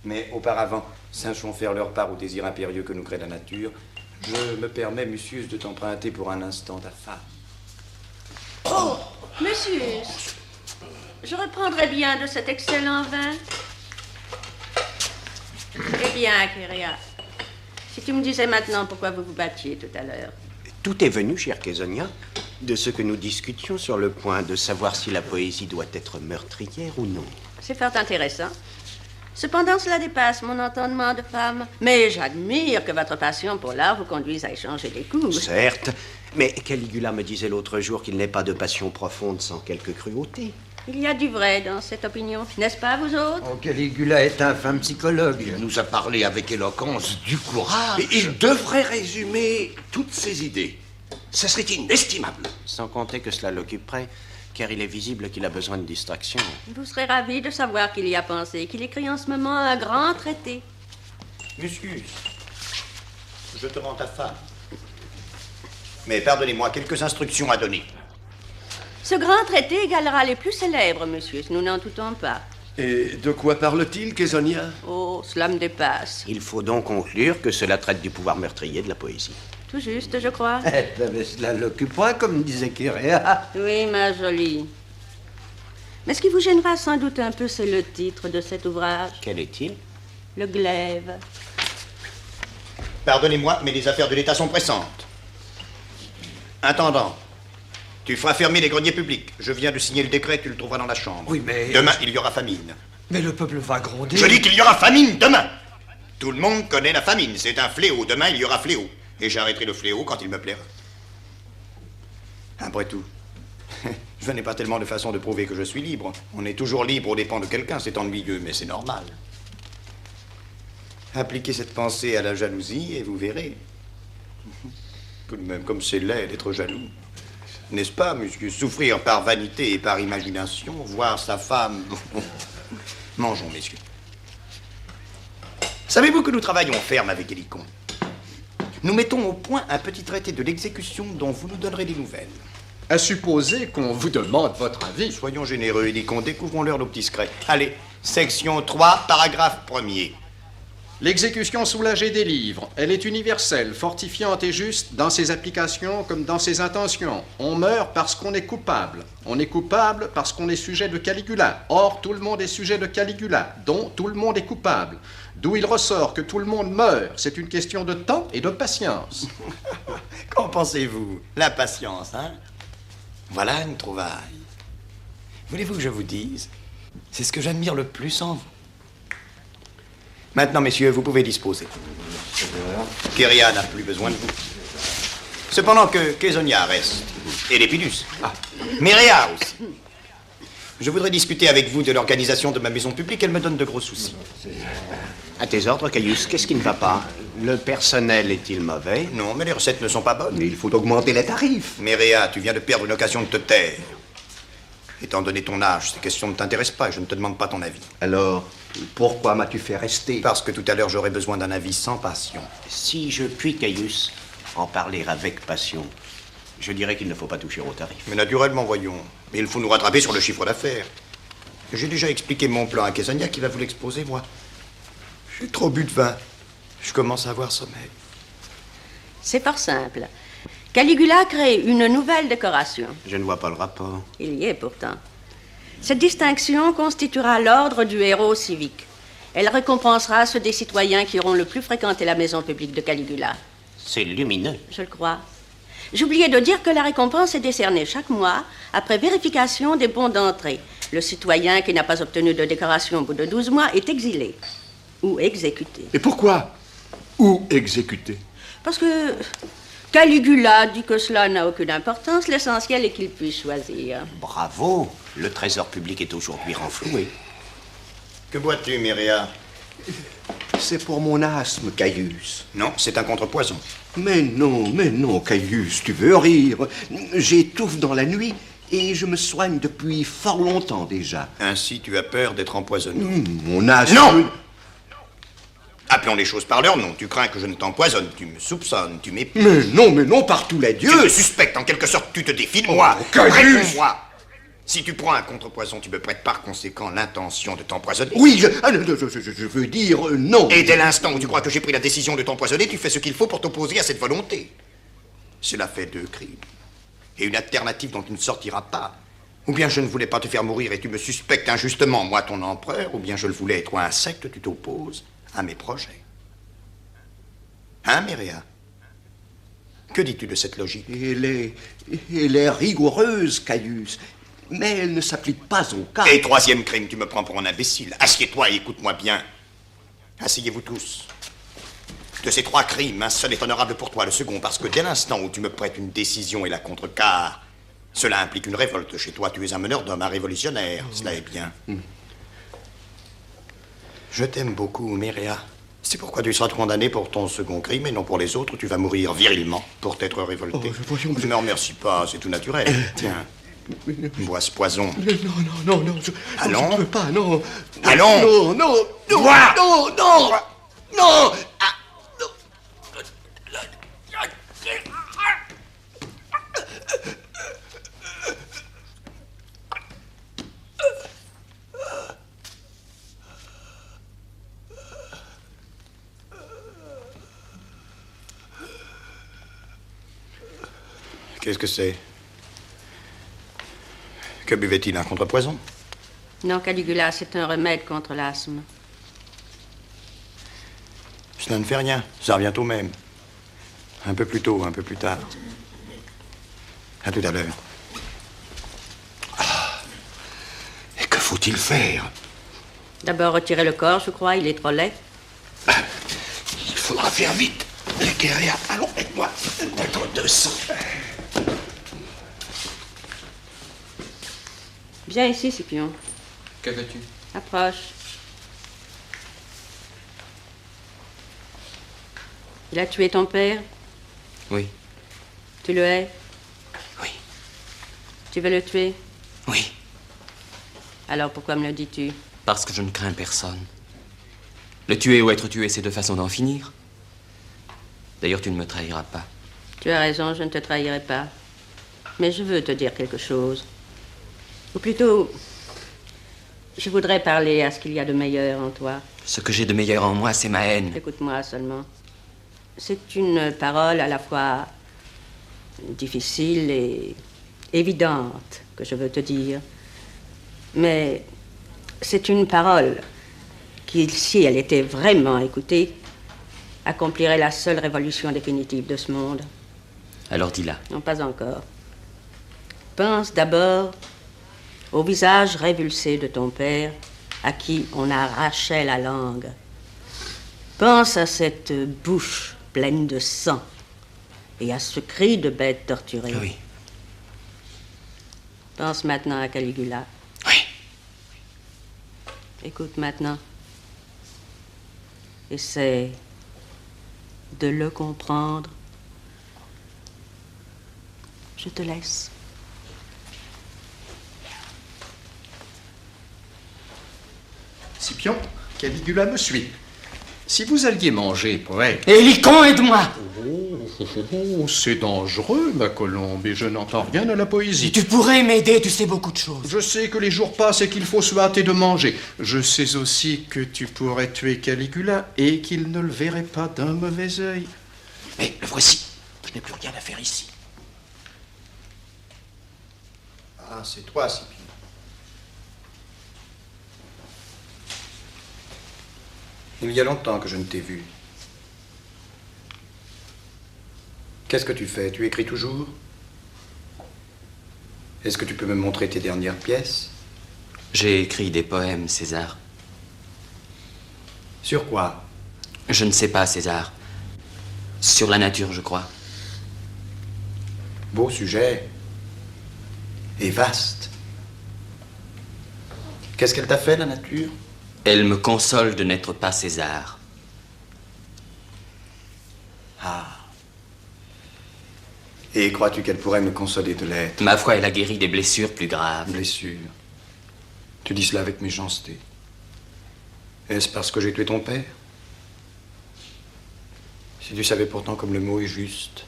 Mais auparavant, sachons faire leur part au désir impérieux que nous crée la nature. Je me permets, Mucius, de t'emprunter pour un instant ta femme. Oh, monsieur, je reprendrai bien de cet excellent vin. Eh bien, Kéréa, si tu me disais maintenant pourquoi vous vous battiez tout à l'heure. Tout est venu, chère Kézonia, de ce que nous discutions sur le point de savoir si la poésie doit être meurtrière ou non. C'est fort intéressant. Cependant, cela dépasse mon entendement de femme. Mais j'admire que votre passion pour l'art vous conduise à échanger des coups. Certes, mais Caligula me disait l'autre jour qu'il n'est pas de passion profonde sans quelque cruauté. Il y a du vrai dans cette opinion, n'est-ce pas, vous autres? Oh, Caligula est un fin psychologue. Il nous a parlé avec éloquence du courage. Et il devrait résumer toutes ses idées. Ce serait inestimable. Sans compter que cela l'occuperait, car il est visible qu'il a besoin de distraction. Vous serez ravi de savoir qu'il y a pensé, qu'il écrit en ce moment un grand traité. Mucius, je te rends ta femme. Mais pardonnez-moi, quelques instructions à donner. Ce grand traité égalera les plus célèbres, monsieur, nous n'en doutons pas. Et de quoi parle-t-il, Kézonia? Oh, cela me dépasse. Il faut donc conclure que cela traite du pouvoir meurtrier de la poésie. Tout juste, je crois. Mais cela l'occupera, comme disait Kéréa. Oui, ma jolie. Mais ce qui vous gênera sans doute un peu, c'est le titre de cet ouvrage. Quel est-il? Le glaive. Pardonnez-moi, mais les affaires de l'État sont pressantes. Intendant, tu feras fermer les greniers publics. Je viens de signer le décret, tu le trouveras dans la chambre. Oui, mais... Demain, il y aura famine. Mais le peuple va gronder. Je dis qu'il y aura famine demain. Tout le monde connaît la famine, c'est un fléau. Demain, il y aura fléau. Et j'arrêterai le fléau quand il me plaira. Après tout, je n'ai pas tellement de façon de prouver que je suis libre. On est toujours libre aux dépens de quelqu'un, c'est ennuyeux, mais c'est normal. Appliquez cette pensée à la jalousie et vous verrez. Tout de même, comme c'est laid d'être jaloux. N'est-ce pas, monsieur? Souffrir par vanité et par imagination, voir sa femme... Mangeons, messieurs. Savez-vous que nous travaillons ferme avec Hélicon? Nous mettons au point un petit traité de l'exécution dont vous nous donnerez des nouvelles. À supposer qu'on vous demande votre avis. Soyons généreux, Hélicon, découvrons-leur nos petits secrets. Allez, section 3, paragraphe 1er. L'exécution soulagée délivre. Elle est universelle, fortifiante et juste dans ses applications comme dans ses intentions. On meurt parce qu'on est coupable. On est coupable parce qu'on est sujet de Caligula. Or, tout le monde est sujet de Caligula, dont tout le monde est coupable. D'où il ressort que tout le monde meurt. C'est une question de temps et de patience. Qu'en pensez-vous? La patience, hein? Voilà une trouvaille. Voulez-vous que je vous dise? C'est ce que j'admire le plus en vous. Maintenant, messieurs, vous pouvez disposer. Kéria n'a plus besoin de vous. Cependant que Késonia reste. Et Lépidus. Ah, Myréa aussi. Je voudrais discuter avec vous de l'organisation de ma maison publique. Elle me donne de gros soucis. À tes ordres, Caius, qu'est-ce qui ne va pas? Le personnel est-il mauvais? Non, mais les recettes ne sont pas bonnes. Mais il faut augmenter les tarifs. Myréa, tu viens de perdre une occasion de te taire. Étant donné ton âge, ces questions ne t'intéressent pas et je ne te demande pas ton avis. Alors, pourquoi m'as-tu fait rester? Parce que tout à l'heure, j'aurais besoin d'un avis sans passion. Si je puis, Caius, en parler avec passion, je dirais qu'il ne faut pas toucher aux tarifs. Mais naturellement, voyons. Mais il faut nous rattraper sur le chiffre d'affaires. J'ai déjà expliqué mon plan à Késonia qui va vous l'exposer, moi. J'ai trop bu de vin. Je commence à avoir sommeil. C'est fort simple. Caligula crée une nouvelle décoration. Je ne vois pas le rapport. Il y est pourtant. Cette distinction constituera l'ordre du héros civique. Elle récompensera ceux des citoyens qui auront le plus fréquenté la maison publique de Caligula. C'est lumineux. Je le crois. J'oubliais de dire que la récompense est décernée chaque mois après vérification des bons d'entrée. Le citoyen qui n'a pas obtenu de décoration au bout de 12 mois est exilé ou exécuté. Et pourquoi? Ou exécuté? Parce que Caligula dit que cela n'a aucune importance. L'essentiel est qu'il puisse choisir. Bravo. Le trésor public est aujourd'hui renfloué. Que bois-tu, Myréa? C'est pour mon asthme, Caius. Non, c'est un contrepoison. Mais non, Caius, tu veux rire. J'étouffe dans la nuit et je me soigne depuis fort longtemps déjà. Ainsi, tu as peur d'être empoisonné. Mon asthme... Non! Appelons les choses par leur nom. Tu crains que je ne t'empoisonne. Tu me soupçonnes, tu m'épies. Mais non, par tous les dieux. Tu me suspectes, en quelque sorte, tu te défies de moi. Caius! Réponds-moi. Si tu prends un contrepoison, tu me prêtes par conséquent l'intention de t'empoisonner. Oui, je veux dire non. Et dès l'instant où tu crois que j'ai pris la décision de t'empoisonner, tu fais ce qu'il faut pour t'opposer à cette volonté. Cela fait 2 crimes. Et une alternative dont tu ne sortiras pas. Ou bien je ne voulais pas te faire mourir et tu me suspectes injustement, moi ton empereur, ou bien je le voulais et toi insecte, tu t'opposes à mes projets. Hein, Myréa? Que dis-tu de cette logique? Elle est rigoureuse, Caius. Mais elle ne s'applique pas au cas. Et 3e crime, tu me prends pour un imbécile. Assieds-toi et écoute-moi bien. Asseyez-vous tous. De ces 3 crimes, un seul est honorable pour toi, le second, parce que dès l'instant où tu me prêtes une décision et la contrecarres, cela implique une révolte chez toi. Tu es un meneur d'hommes, un révolutionnaire. Cela est bien. Je t'aime beaucoup, Myréa. C'est pourquoi tu seras condamné pour ton second crime et non pour les autres. Tu vas mourir virilement pour t'être révolté. Ne me remercie pas, c'est tout naturel. Tiens. Bois ce poison. Non, Allons. je ne peux pas, non. Allons. Non. Bois. Non. Qu'est-ce que c'est? Que buvait-il, un contrepoison? Non, Caligula, c'est un remède contre l'asthme. Cela ne fait rien, ça revient au même. Un peu plus tôt, un peu plus tard. À tout à l'heure. Et que faut-il faire? D'abord retirer le corps, je crois, il est trop laid. Il faudra faire vite. Les guerriers, allons avec moi. Contre 200. Viens ici, Scipion. Que veux-tu? Approche. Il a tué ton père? Oui. Tu le hais? Oui. Tu veux le tuer? Oui. Alors pourquoi me le dis-tu? Parce que je ne crains personne. Le tuer ou être tué, c'est 2 façons d'en finir. D'ailleurs, tu ne me trahiras pas. Tu as raison, je ne te trahirai pas. Mais je veux te dire quelque chose. Ou plutôt, Je voudrais parler à ce qu'il y a de meilleur en toi. Ce que j'ai de meilleur en moi, c'est ma haine. Écoute-moi seulement. C'est une parole à la fois difficile et évidente que je veux te dire. Mais c'est une parole qui, si elle était vraiment écoutée, accomplirait la seule révolution définitive de ce monde. Alors dis-la. Non, pas encore. Pense d'abord au visage révulsé de ton père, à qui on arrachait la langue. Pense à cette bouche pleine de sang et à ce cri de bête torturée. Oui. Pense maintenant à Caligula. Oui. Écoute maintenant. Essaie de le comprendre. Je te laisse. Scipion, Caligula me suit. Si vous alliez manger, poète... Hélicon, aide-moi! C'est dangereux, ma colombe, et je n'entends rien à la poésie. Tu pourrais m'aider, tu sais beaucoup de choses. Je sais que les jours passent et qu'il faut se hâter de manger. Je sais aussi que tu pourrais tuer Caligula et qu'il ne le verrait pas d'un mauvais œil. Mais le voici. Je n'ai plus rien à faire ici. Ah, c'est toi, Scipion. Il y a longtemps que je ne t'ai vu. Qu'est-ce que tu fais? Tu écris toujours? Est-ce que tu peux me montrer tes dernières pièces? J'ai écrit des poèmes, César. Sur quoi? Je ne sais pas, César. Sur la nature, je crois. Beau sujet. Et vaste. Qu'est-ce qu'elle t'a fait, la nature? Elle me console de n'être pas César. Ah. Et crois-tu qu'elle pourrait me consoler de l'être? Ma foi, elle a guéri des blessures plus graves. Blessures? Tu dis cela avec méchanceté. Est-ce parce que j'ai tué ton père? Si tu savais pourtant comme le mot est juste.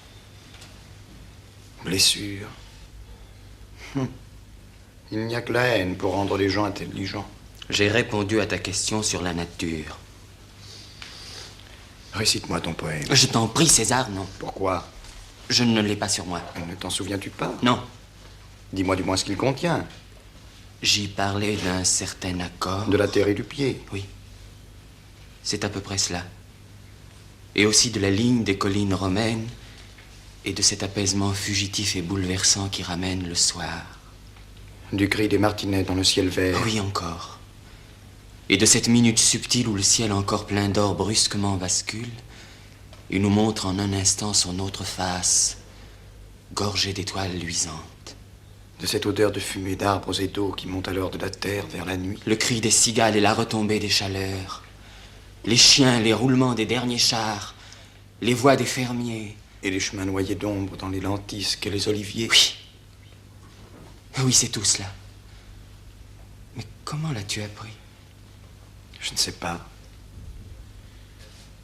Blessure. Il n'y a que la haine pour rendre les gens intelligents. J'ai répondu à ta question sur la nature. Récite-moi ton poème. Je t'en prie, César, non. Pourquoi? Je ne l'ai pas sur moi. Ne t'en souviens-tu pas? Non. Dis-moi du moins ce qu'il contient. J'y parlais d'un certain accord. De la terre et du pied. Oui. C'est à peu près cela. Et aussi de la ligne des collines romaines et de cet apaisement fugitif et bouleversant qui ramène le soir. Du cri des martinets dans le ciel vert. Oui, encore. Et de cette minute subtile où le ciel encore plein d'or brusquement bascule et nous montre en un instant son autre face, gorgée d'étoiles luisantes. De cette odeur de fumée d'arbres et d'eau qui monte alors de la terre vers la nuit. Le cri des cigales et la retombée des chaleurs. Les chiens, les roulements des derniers chars, les voix des fermiers. Et les chemins noyés d'ombre dans les lentisques et les oliviers. Oui. Oui, c'est tout cela. Mais comment l'as-tu appris? Je ne sais pas.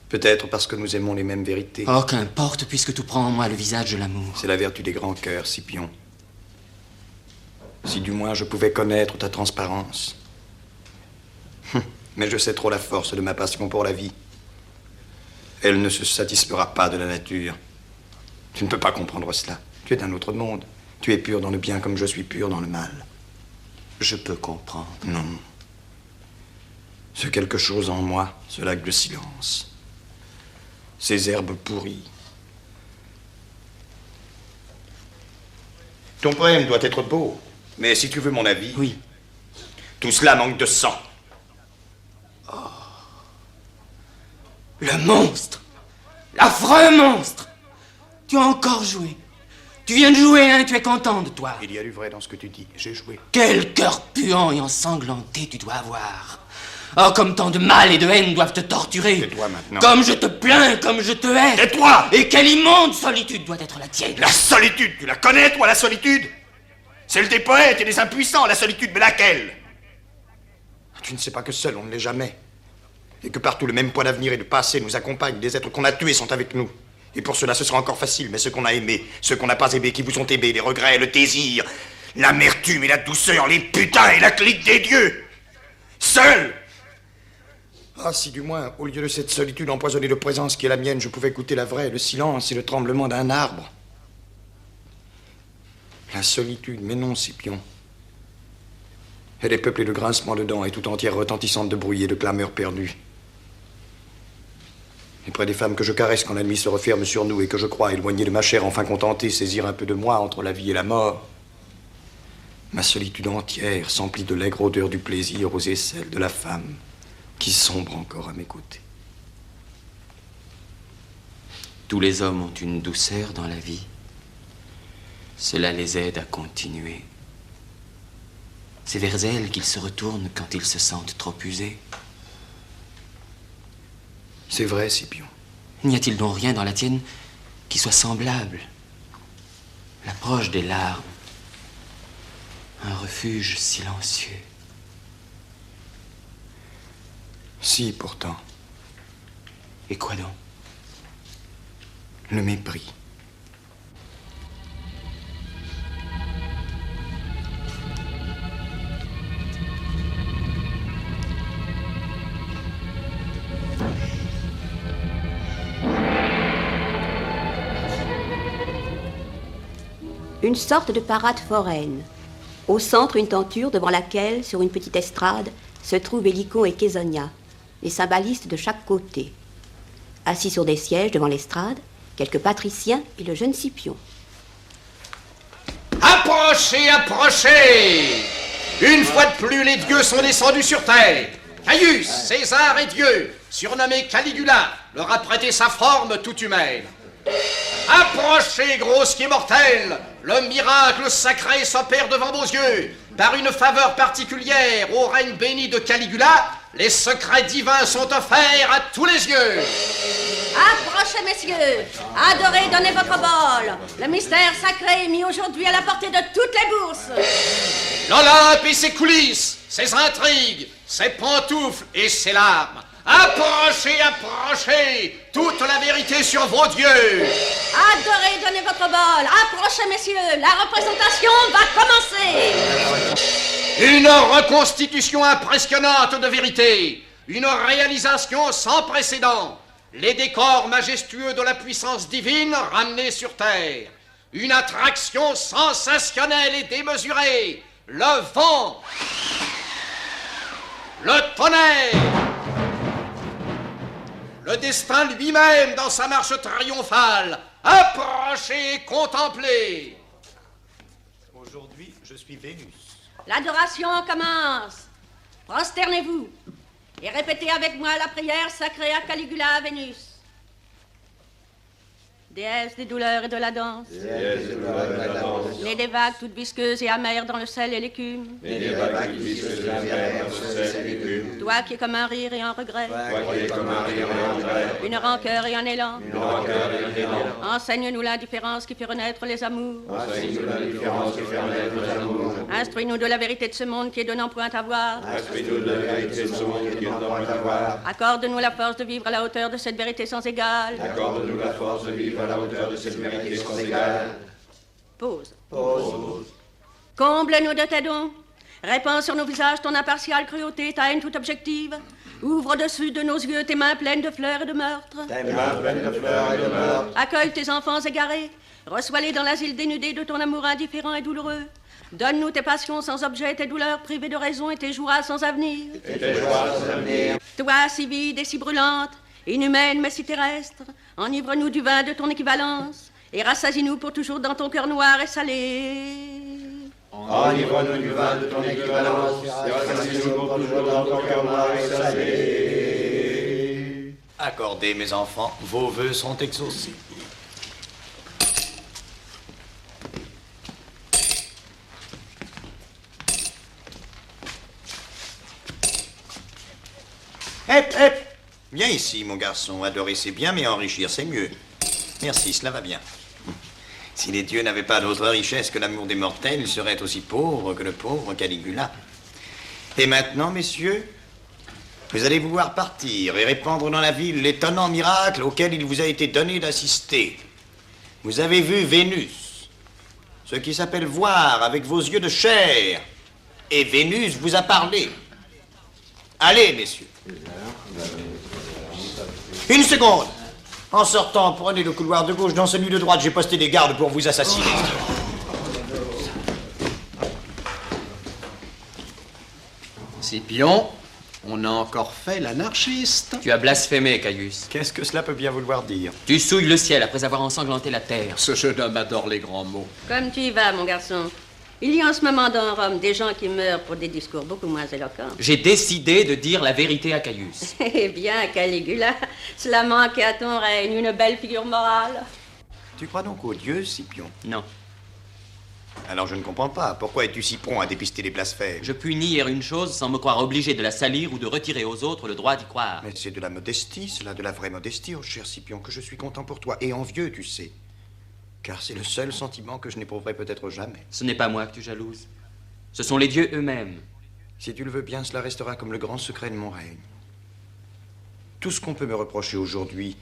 Peut-être parce que nous aimons les mêmes vérités. Oh, qu'importe, puisque tout prend en moi le visage de l'amour. C'est la vertu des grands cœurs, Scipion. Si du moins je pouvais connaître ta transparence. Mais je sais trop la force de ma passion pour la vie. Elle ne se satisfera pas de la nature. Tu ne peux pas comprendre cela. Tu es d'un autre monde. Tu es pur dans le bien comme je suis pur dans le mal. Je peux comprendre. Non. Ce quelque chose en moi, ce lac de silence. Ces herbes pourries. Ton poème doit être beau. Mais si tu veux mon avis... Oui. Tout cela manque de sang. Oh. Le monstre! L'affreux monstre! Tu as encore joué. Tu viens de jouer, hein? Tu es content de toi. Il y a du vrai dans ce que tu dis. J'ai joué. Quel cœur puant et ensanglanté tu dois avoir. Oh, comme tant de mal et de haine doivent te torturer. Tais-toi maintenant. Comme je te plains, comme je te hais. Tais-toi! Et quelle immonde solitude doit être la tienne. La solitude, tu la connais, toi, la solitude? Celle des poètes et des impuissants, la solitude, mais laquelle? Tu ne sais pas que seul on ne l'est jamais. Et que partout le même poids d'avenir et de passé nous accompagne. Les êtres qu'on a tués sont avec nous. Et pour cela, ce sera encore facile, mais ceux qu'on a aimés, ceux qu'on n'a pas aimés, qui vous ont aimés, les regrets, le désir, l'amertume et la douceur, les putains et la clique des dieux. Seul! Ah, si du moins, au lieu de cette solitude empoisonnée de présence qui est la mienne, je pouvais goûter la vraie, le silence et le tremblement d'un arbre. La solitude, mais non, Scipion. Elle est peuplée de grincements de dents et tout entière retentissante de bruit et de clameurs perdues. Et près des femmes que je caresse quand la nuit se referme sur nous et que je crois, éloigné de ma chair, enfin contenté, saisir un peu de moi entre la vie et la mort. Ma solitude entière s'emplit de l'aigre odeur du plaisir aux aisselles de la femme qui sombre encore à mes côtés. Tous les hommes ont une douceur dans la vie. Cela les aide à continuer. C'est vers elles qu'ils se retournent quand ils se sentent trop usés. C'est vrai, Scipion. N'y a-t-il donc rien dans la tienne qui soit semblable? L'approche des larmes. Un refuge silencieux. Si, pourtant. Et quoi donc? Le mépris. Une sorte de parade foraine. Au centre, une tenture devant laquelle, sur une petite estrade, se trouvent Hélicon et Chésonia, les cymbalistes de chaque côté. Assis sur des sièges devant l'estrade, quelques patriciens et le jeune Scipion. Approchez, approchez! Une fois de plus, les dieux sont descendus sur terre. Caius, César et Dieu, surnommé Caligula, leur a prêté sa forme toute humaine. Approchez, grossiers mortels! Le miracle sacré s'opère devant vos yeux. Par une faveur particulière au règne béni de Caligula, les secrets divins sont offerts à tous les yeux. Approchez, messieurs. Adorez, donnez votre bol. Le mystère sacré est mis aujourd'hui à la portée de toutes les bourses. L'Olympe et ses coulisses, ses intrigues, ses pantoufles et ses larmes. Approchez, approchez, toute la vérité sur vos dieux. Adorez, donnez votre bol. Approchez, messieurs. La représentation va commencer. Une reconstitution impressionnante de vérité. Une réalisation sans précédent. Les décors majestueux de la puissance divine ramenés sur terre. Une attraction sensationnelle et démesurée. Le vent. Le tonnerre. Le destin lui-même dans sa marche triomphale. Approchez et contemplez. Aujourd'hui, je suis Vénus. L'adoration commence. Prosternez-vous et répétez avec moi la prière sacrée à Caligula Vénus. Déesse des douleurs et de la danse. Née des vagues toutes visqueuses et amères dans le sel et l'écume. Toi qui es comme un rire et un regret. Une rancœur et un élan. Enseigne-nous l'indifférence qui fait renaître les amours. Instruis-nous de la vérité de ce monde qui est donnant point à voir. Accorde-nous la force de vivre à la hauteur de cette vérité sans égale. Accorde-nous la force de vivre à la hauteur de cette vérité sans égale. Pause. Comble-nous de tes dons. Répands sur nos visages ton impartiale cruauté, ta haine toute objective. Ouvre au-dessus de nos yeux tes mains pleines de fleurs et de meurtres. Accueille tes enfants égarés. Reçois-les dans l'asile dénudé de ton amour indifférent et douloureux. Donne-nous tes passions sans objet, tes douleurs privées de raison et tes joies sans avenir. Toi, si vide et si brûlante, inhumaine mais si terrestre, enivre-nous du vin de ton équivalence et rassasie-nous pour toujours dans ton cœur noir et salé. Enivre-nous du vin de ton équivalence et rassasie-nous pour toujours dans ton cœur noir et salé. Accordez, mes enfants, vos vœux sont exaucés. Hep, hep! Viens ici, mon garçon. Adorer, c'est bien, mais enrichir, c'est mieux. Merci, cela va bien. Si les dieux n'avaient pas d'autre richesse que l'amour des mortels, ils seraient aussi pauvres que le pauvre Caligula. Et maintenant, messieurs, vous allez vous voir partir et répandre dans la ville l'étonnant miracle auquel il vous a été donné d'assister. Vous avez vu Vénus, ce qui s'appelle voir avec vos yeux de chair. Et Vénus vous a parlé. Allez, messieurs. Une seconde. En sortant, prenez le couloir de gauche. Dans celui de droite, j'ai posté des gardes pour vous assassiner. Scipion, on a encore fait l'anarchiste. Tu as blasphémé, Caius. Qu'est-ce que cela peut bien vouloir dire? Tu souilles le ciel après avoir ensanglanté la terre. Ce jeune homme adore les grands mots. Comme tu y vas, mon garçon. Il y a en ce moment dans Rome des gens qui meurent pour des discours beaucoup moins éloquents. J'ai décidé de dire la vérité à Caius. Eh bien, Caligula, cela manquait à ton règne, une belle figure morale. Tu crois donc aux dieux, Scipion? Non. Alors je ne comprends pas. Pourquoi es-tu si prompt à dépister les blasphèmes? Je puis nier une chose sans me croire obligé de la salir ou de retirer aux autres le droit d'y croire. Mais c'est de la modestie, cela, de la vraie modestie, oh cher Scipion, que je suis content pour toi, et envieux, tu sais. Car c'est le seul sentiment que je n'éprouverai peut-être jamais. Ce n'est pas moi que tu jalouses. Ce sont les dieux eux-mêmes. Si tu le veux bien, cela restera comme le grand secret de mon règne. Tout ce qu'on peut me reprocher aujourd'hui,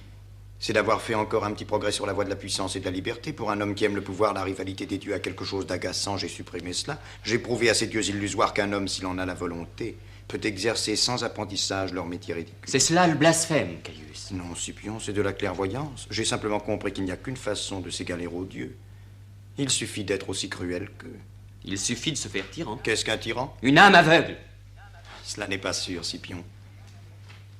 c'est d'avoir fait encore un petit progrès sur la voie de la puissance et de la liberté. Pour un homme qui aime le pouvoir, la rivalité des dieux a quelque chose d'agaçant, j'ai supprimé cela. J'ai prouvé à ces dieux illusoires qu'un homme, s'il en a la volonté, peut exercer sans apprentissage leur métier ridicule. C'est cela le blasphème, Caius. Non, Scipion, c'est de la clairvoyance. J'ai simplement compris qu'il n'y a qu'une façon de s'égaler aux dieux. Il suffit d'être aussi cruel qu'eux. Il suffit de se faire tyran. Qu'est-ce qu'un tyran? Une âme aveugle. Cela n'est pas sûr, Scipion.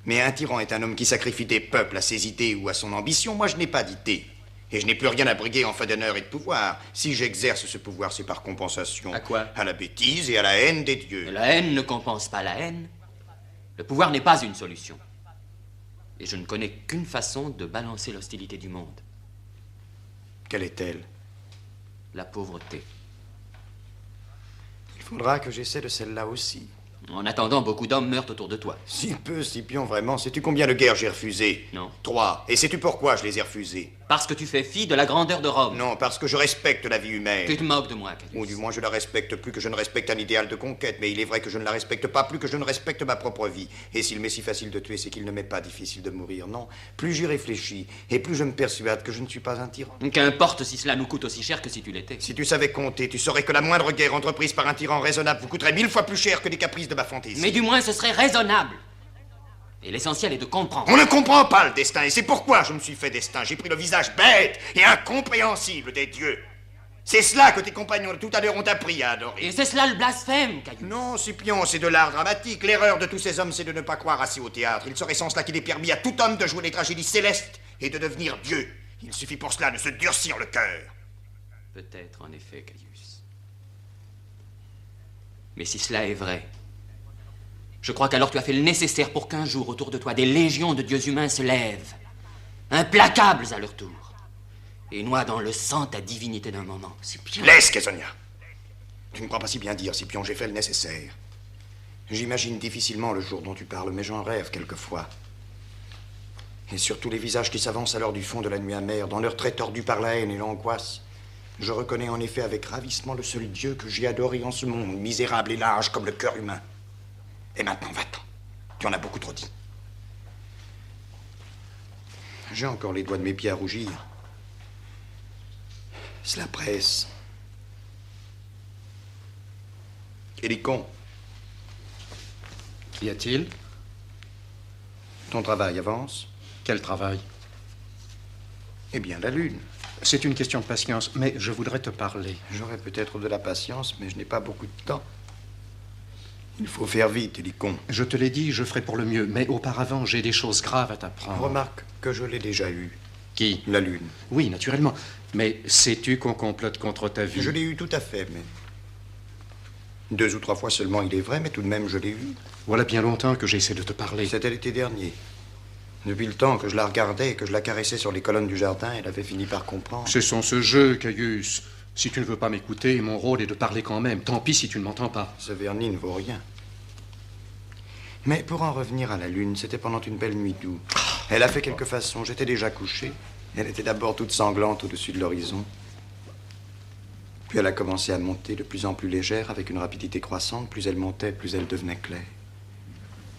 Mais un tyran est un homme qui sacrifie des peuples à ses idées ou à son ambition. Moi, je n'ai pas d'idée. Et je n'ai plus rien à briguer en fin d'honneur et de pouvoir. Si j'exerce ce pouvoir, c'est par compensation. À quoi? À la bêtise et à la haine des dieux. Mais la haine ne compense pas la haine. Le pouvoir n'est pas une solution. Et je ne connais qu'une façon de balancer l'hostilité du monde. Quelle est-elle? La pauvreté. Il faudra que j'essaie de celle-là aussi. En attendant, beaucoup d'hommes meurent autour de toi. Si peu, Scipion, vraiment. Sais-tu combien de guerres j'ai refusées? Non. 3. Et sais-tu pourquoi je les ai refusées? Parce que tu fais fi de la grandeur de Rome. Non, parce que je respecte la vie humaine. Tu te moques de moi, Caius. Ou du moins je la respecte plus que je ne respecte un idéal de conquête. Mais il est vrai que je ne la respecte pas plus que je ne respecte ma propre vie. Et s'il m'est si facile de tuer, c'est qu'il ne m'est pas difficile de mourir. Non, plus j'y réfléchis, et plus je me persuade que je ne suis pas un tyran. Qu'importe si cela nous coûte aussi cher que si tu l'étais. Si tu savais compter, tu saurais que la moindre guerre entreprise par un tyran raisonnable vous coûterait 1000 fois plus cher que les caprices de ma fantaisie. Mais du moins, ce serait raisonnable. Et l'essentiel est de comprendre. On ne comprend pas le destin, et c'est pourquoi je me suis fait destin. J'ai pris le visage bête et incompréhensible des dieux. C'est cela que tes compagnons de tout à l'heure ont appris à adorer. Et c'est cela le blasphème, Caius. Non, Scipion, c'est de l'art dramatique. L'erreur de tous ces hommes, c'est de ne pas croire assez au théâtre. Il serait sans cela qu'il est permis à tout homme de jouer les tragédies célestes et de devenir Dieu. Il suffit pour cela de se durcir le cœur. Peut-être, en effet, Caius. Mais si cela est vrai, je crois qu'alors tu as fait le nécessaire pour qu'un jour, autour de toi, des légions de dieux humains se lèvent, implacables à leur tour, et noient dans le sang ta divinité d'un moment. Scipion. Laisse, Caesonia. Tu ne crois pas si bien dire, Scipion, j'ai fait le nécessaire. J'imagine difficilement le jour dont tu parles, mais j'en rêve quelquefois. Et sur tous les visages qui s'avancent alors du fond de la nuit amère, dans leurs traits tordus par la haine et l'angoisse, je reconnais en effet avec ravissement le seul Dieu que j'ai adoré en ce monde, misérable et lâche comme le cœur humain. Et maintenant, va-t'en. Tu en as beaucoup trop dit. J'ai encore les doigts de mes pieds à rougir. Cela presse. Hélicon. Qu'y a-t-il? Ton travail avance? Quel travail? Eh bien, la lune. C'est une question de patience, mais je voudrais te parler. J'aurais peut-être de la patience, mais je n'ai pas beaucoup de temps. Il faut faire vite, Hélicon. Je te l'ai dit, je ferai pour le mieux, mais auparavant, j'ai des choses graves à t'apprendre. Remarque que je l'ai déjà eu. Qui? La lune. Oui, naturellement. Mais sais-tu qu'on complote contre ta vie? Je l'ai eu tout à fait, mais... 2 ou 3 fois seulement, il est vrai, mais tout de même, je l'ai eu. Voilà bien longtemps que j'essaie de te parler. C'était l'été dernier. Depuis le temps que je la regardais et que je la caressais sur les colonnes du jardin, elle avait fini par comprendre. C'est ce jeu, Caius. Si tu ne veux pas m'écouter, mon rôle est de parler quand même. Tant pis si tu ne m'entends pas. Ce vernis ne vaut rien. Mais pour en revenir à la lune, c'était pendant une belle nuit d'août. Elle a fait quelque façon. J'étais déjà couché. Elle était d'abord toute sanglante au-dessus de l'horizon. Puis elle a commencé à monter de plus en plus légère, avec une rapidité croissante. Plus elle montait, plus elle devenait claire.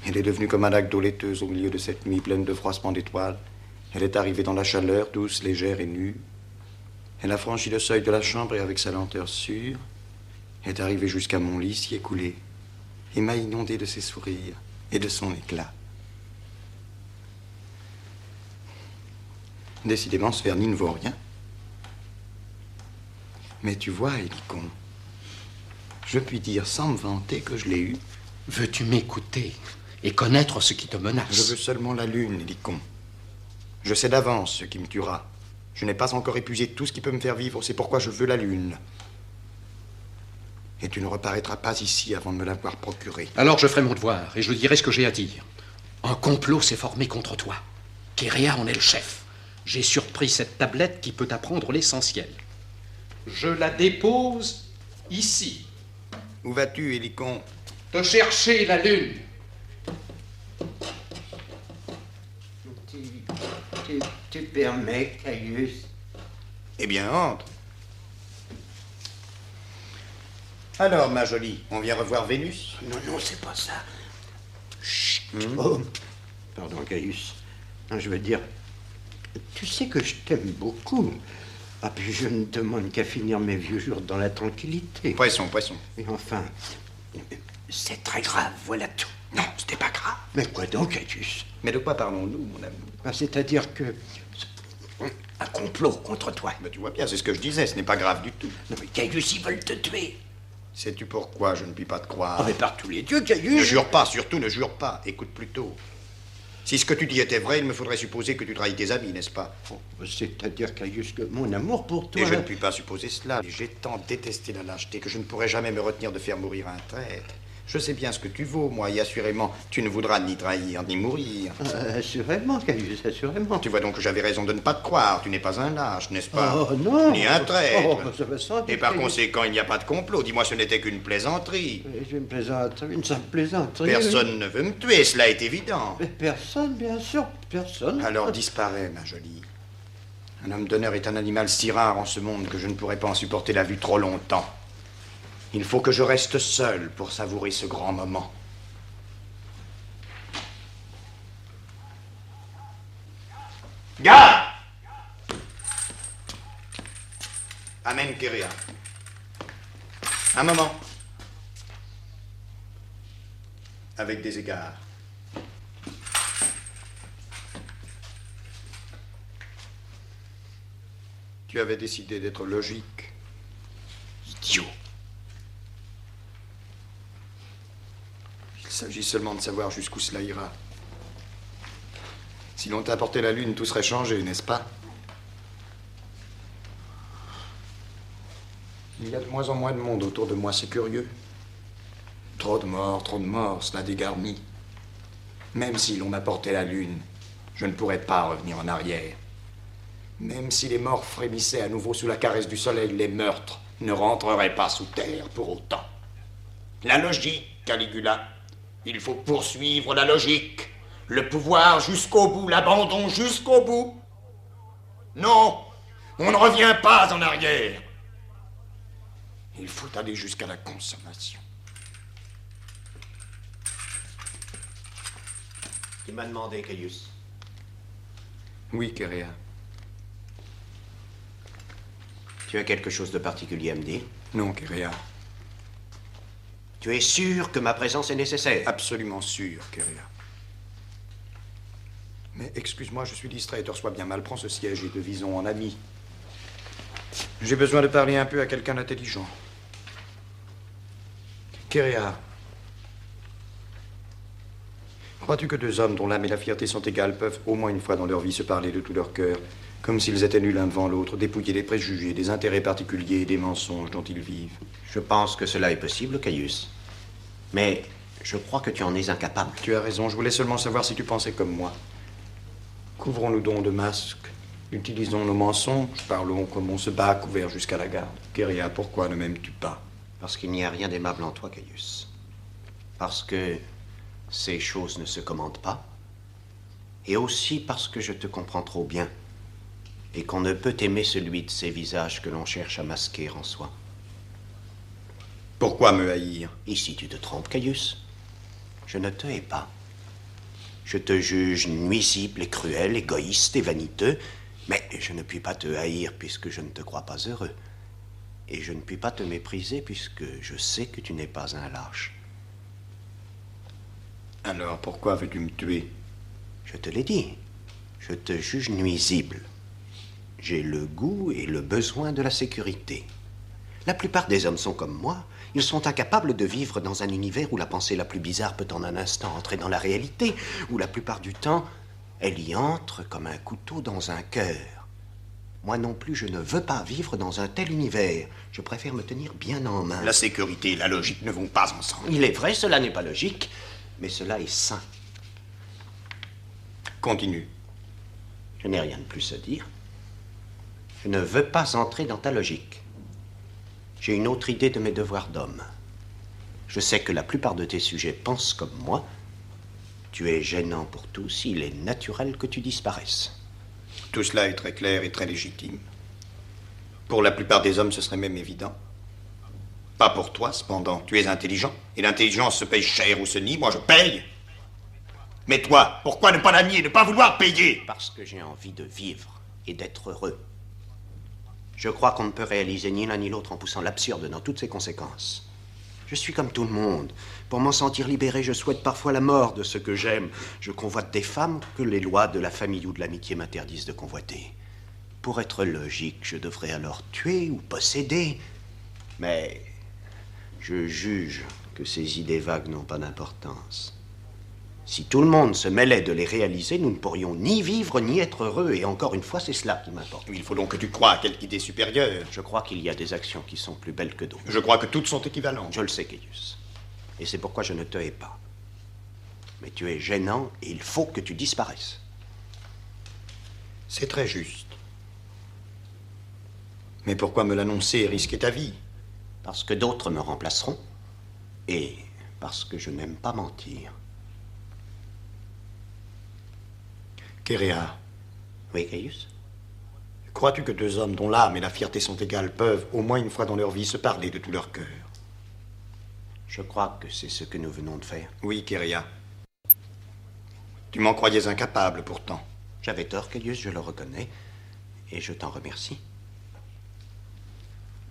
Elle est devenue comme un lac d'eau laiteuse au milieu de cette nuit pleine de froissements d'étoiles. Elle est arrivée dans la chaleur, douce, légère et nue. Elle a franchi le seuil de la chambre et avec sa lenteur sûre, est arrivée jusqu'à mon lit, s'y est coulée, et m'a inondé de ses sourires. et de son éclat. Décidément, ce vernis ne vaut rien. Mais tu vois, Hélicon, je puis dire sans me vanter que je l'ai eu. Veux-tu m'écouter et connaître ce qui te menace? Je veux seulement la lune, Hélicon. Je sais d'avance ce qui me tuera. Je n'ai pas encore épuisé tout ce qui peut me faire vivre, c'est pourquoi je veux la lune. Et tu ne reparaîtras pas ici avant de me l'avoir procurée. Alors je ferai mon devoir et je dirai ce que j'ai à dire. Un complot s'est formé contre toi. Kéréa en est le chef. J'ai surpris cette tablette qui peut t'apprendre l'essentiel. Je la dépose ici. Où vas-tu, Hélicon? Te chercher la lune. Tu permets, Caius? Eh bien, entre. Alors, ma jolie, on vient revoir Vénus? Non, non, c'est pas ça. Chut. Oh, pardon, Caius. Non, je veux dire, tu sais que je t'aime beaucoup. Ah, puis je ne demande qu'à finir mes vieux jours dans la tranquillité. Poisson, poisson. Et enfin, c'est très grave, voilà tout. Non, c'était pas grave. Mais quoi donc, Caius? Mais de quoi parlons-nous, mon amour? C'est-à-dire que... un complot contre toi. Mais tu vois bien, c'est ce que je disais, ce n'est pas grave du tout. Non, mais Caius, ils veulent te tuer. Sais-tu pourquoi je ne puis pas te croire? Ah, mais par tous les dieux, Caius! Ne jure pas, surtout ne jure pas. Écoute plutôt. Si ce que tu dis était vrai, il me faudrait supposer que tu trahis tes amis, n'est-ce pas? Oh, c'est-à-dire, Caius, que mon amour pour toi... Et je ne puis pas supposer cela. J'ai tant détesté la lâcheté que je ne pourrai jamais me retenir de faire mourir un traître. Je sais bien ce que tu vaux, moi, et assurément, tu ne voudras ni trahir, ni mourir. Assurément, Caius, assurément. Tu vois donc que j'avais raison de ne pas te croire. Tu n'es pas un lâche, n'est-ce pas? Oh, non! Ni un traître. Oh, ça me semble, et par Caius. conséquent, il n'y a pas de complot. Dis-moi, ce n'était qu'une plaisanterie. Une plaisanterie, une simple plaisanterie. Personne ne veut me tuer, cela est évident. Mais personne, bien sûr, personne. Alors disparais, ma jolie. Un homme d'honneur est un animal si rare en ce monde que je ne pourrais pas en supporter la vue trop longtemps. Il faut que je reste seul pour savourer ce grand moment. Garde! Amène Kéréa. Un moment. Avec des égards. Tu avais décidé d'être logique. Idiot. Il s'agit seulement de savoir jusqu'où cela ira. Si l'on t'apportait la lune, tout serait changé, n'est-ce pas? Il y a de moins en moins de monde autour de moi, c'est curieux. Trop de morts, cela dégarnit. Même si l'on m'apportait la lune, je ne pourrais pas revenir en arrière. Même si les morts frémissaient à nouveau sous la caresse du soleil, les meurtres ne rentreraient pas sous terre pour autant. La logique, Caligula. Il faut poursuivre la logique. Le pouvoir jusqu'au bout, l'abandon jusqu'au bout. Non, on ne revient pas en arrière. Il faut aller jusqu'à la consommation. Tu m'as demandé, Caius. Oui, Kéréa. Tu as quelque chose de particulier à me dire? Non, Kéréa. Tu es sûr que ma présence est nécessaire? Absolument sûr, Kéréa. Mais excuse-moi, je suis distrait, te reçois bien mal. Prends ce siège et devisons en ami. J'ai besoin de parler un peu à quelqu'un d'intelligent. Kéréa, crois-tu que deux hommes dont l'âme et la fierté sont égales peuvent au moins une fois dans leur vie se parler de tout leur cœur, comme s'ils étaient nus l'un devant l'autre, dépouillés des préjugés, des intérêts particuliers et des mensonges dont ils vivent? Je pense que cela est possible, Caius. Mais je crois que tu en es incapable. Tu as raison, je voulais seulement savoir si tu pensais comme moi. Couvrons-nous donc de masques, utilisons nos mensonges, parlons comme on se bat couvert jusqu'à la garde. Kéréa, pourquoi ne m'aimes-tu pas? Parce qu'il n'y a rien d'aimable en toi, Caius. Parce que ces choses ne se commandent pas. Et aussi parce que je te comprends trop bien. Et qu'on ne peut aimer celui de ces visages que l'on cherche à masquer en soi. Pourquoi me haïr? Ici, tu te trompes, Caius. Je ne te hais pas. Je te juge nuisible et cruel, égoïste et vaniteux, mais je ne puis pas te haïr puisque je ne te crois pas heureux. Et je ne puis pas te mépriser puisque je sais que tu n'es pas un lâche. Alors, pourquoi veux-tu me tuer? Je te l'ai dit. Je te juge nuisible. J'ai le goût et le besoin de la sécurité. La plupart des hommes sont comme moi. Ils sont incapables de vivre dans un univers où la pensée la plus bizarre peut en un instant entrer dans la réalité, où la plupart du temps, elle y entre comme un couteau dans un cœur. Moi non plus, je ne veux pas vivre dans un tel univers. Je préfère me tenir bien en main. La sécurité et la logique ne vont pas ensemble. Il est vrai, cela n'est pas logique, mais cela est sain. Continue. Je n'ai rien de plus à dire. Je ne veux pas entrer dans ta logique. J'ai une autre idée de mes devoirs d'homme. Je sais que la plupart de tes sujets pensent comme moi. Tu es gênant pour tous, il est naturel que tu disparaisses. Tout cela est très clair et très légitime. Pour la plupart des hommes, ce serait même évident. Pas pour toi, cependant. Tu es intelligent, et l'intelligence se paye cher ou se nie. Moi, je paye. Mais toi, pourquoi ne pas la nier, ne pas vouloir payer? Parce que j'ai envie de vivre et d'être heureux. Je crois qu'on ne peut réaliser ni l'un ni l'autre en poussant l'absurde dans toutes ses conséquences. Je suis comme tout le monde. Pour m'en sentir libéré, je souhaite parfois la mort de ceux que j'aime. Je convoite des femmes que les lois de la famille ou de l'amitié m'interdisent de convoiter. Pour être logique, je devrais alors tuer ou posséder. Mais je juge que ces idées vagues n'ont pas d'importance. Si tout le monde se mêlait de les réaliser, nous ne pourrions ni vivre ni être heureux. Et encore une fois, c'est cela qui m'importe. Il faut donc que tu crois à quelque idée supérieure. Je crois qu'il y a des actions qui sont plus belles que d'autres. Je crois que toutes sont équivalentes. Je le sais, Caius. Et c'est pourquoi je ne te hais pas. Mais tu es gênant et il faut que tu disparaisses. C'est très juste. Mais pourquoi me l'annoncer et risquer ta vie? Parce que d'autres me remplaceront. Et parce que je n'aime pas mentir. Kéréa. Oui, Caius? Crois-tu que deux hommes dont l'âme et la fierté sont égales peuvent, au moins une fois dans leur vie, se parler de tout leur cœur? Je crois que c'est ce que nous venons de faire. Oui, Kéréa. Tu m'en croyais incapable, pourtant. J'avais tort, Caius, je le reconnais. Et je t'en remercie.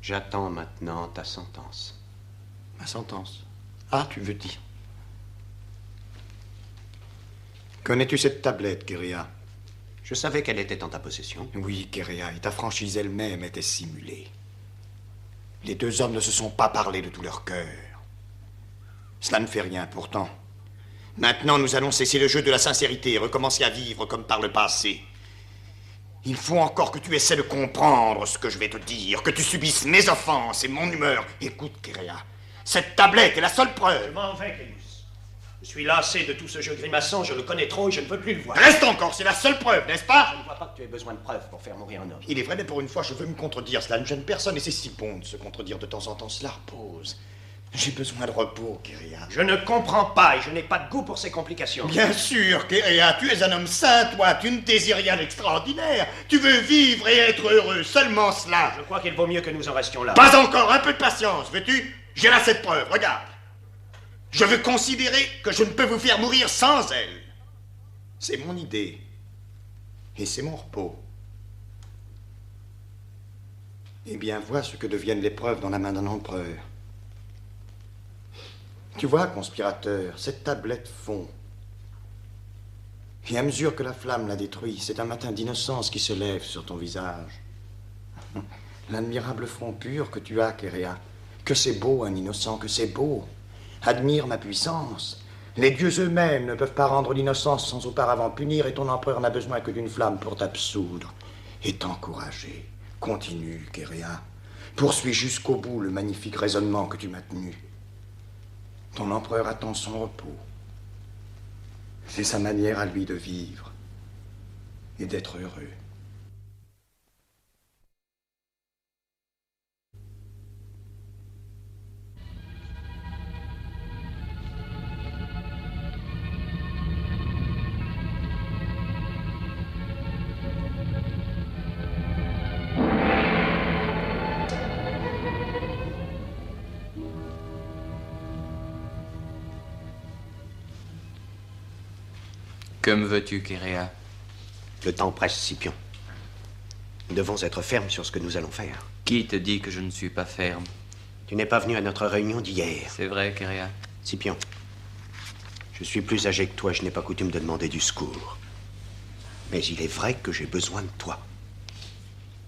J'attends maintenant ta sentence. Ma sentence? Ah, tu veux dire. Connais-tu cette tablette, Kéréa? Je savais qu'elle était en ta possession. Oui, Kéréa, et ta franchise elle-même était simulée. Les deux hommes ne se sont pas parlé de tout leur cœur. Cela ne fait rien, pourtant. Maintenant, nous allons cesser le jeu de la sincérité et recommencer à vivre comme par le passé. Il faut encore que tu essaies de comprendre ce que je vais te dire, que tu subisses mes offenses et mon humeur. Écoute, Kéréa, cette tablette est la seule preuve. Je m'en vais, Caius. Je suis lassé de tout ce jeu grimaçant, je le connais trop et je ne veux plus le voir. Reste encore, c'est la seule preuve, n'est-ce pas? Je ne vois pas que tu aies besoin de preuves pour faire mourir un homme. Il est vrai, mais pour une fois, je veux me contredire. Cela ne gêne personne et c'est si bon de se contredire de temps en temps. Cela repose. J'ai besoin de repos, Kéréa. Je ne comprends pas et je n'ai pas de goût pour ces complications. Bien sûr, Kéréa, tu es un homme sain, toi. Tu ne désires rien d'extraordinaire. Tu veux vivre et être heureux, seulement cela. Je crois qu'il vaut mieux que nous en restions là. Pas encore, un peu de patience, veux-tu? J'ai là cette preuve, regarde. Je veux considérer que je ne peux vous faire mourir sans elle. C'est mon idée. Et c'est mon repos. Eh bien, vois ce que deviennent les preuves dans la main d'un empereur. Tu vois, conspirateur, cette tablette fond. Et à mesure que la flamme la détruit, c'est un matin d'innocence qui se lève sur ton visage. L'admirable front pur que tu as, Kéréa. Que c'est beau, un innocent, que c'est beau. Admire ma puissance. Les dieux eux-mêmes ne peuvent pas rendre l'innocence sans auparavant punir, et ton empereur n'a besoin que d'une flamme pour t'absoudre et t'encourager. Continue, Kéréa. Poursuis jusqu'au bout le magnifique raisonnement que tu m'as tenu. Ton empereur attend son repos. C'est sa manière à lui de vivre et d'être heureux. Que me veux-tu, Kéréa? Le temps presse, Scipion. Nous devons être fermes sur ce que nous allons faire. Qui te dit que je ne suis pas ferme? Tu n'es pas venu à notre réunion d'hier. C'est vrai, Kéréa. Scipion, Je suis plus âgé que toi, je n'ai pas coutume de demander du secours. Mais il est vrai que j'ai besoin de toi.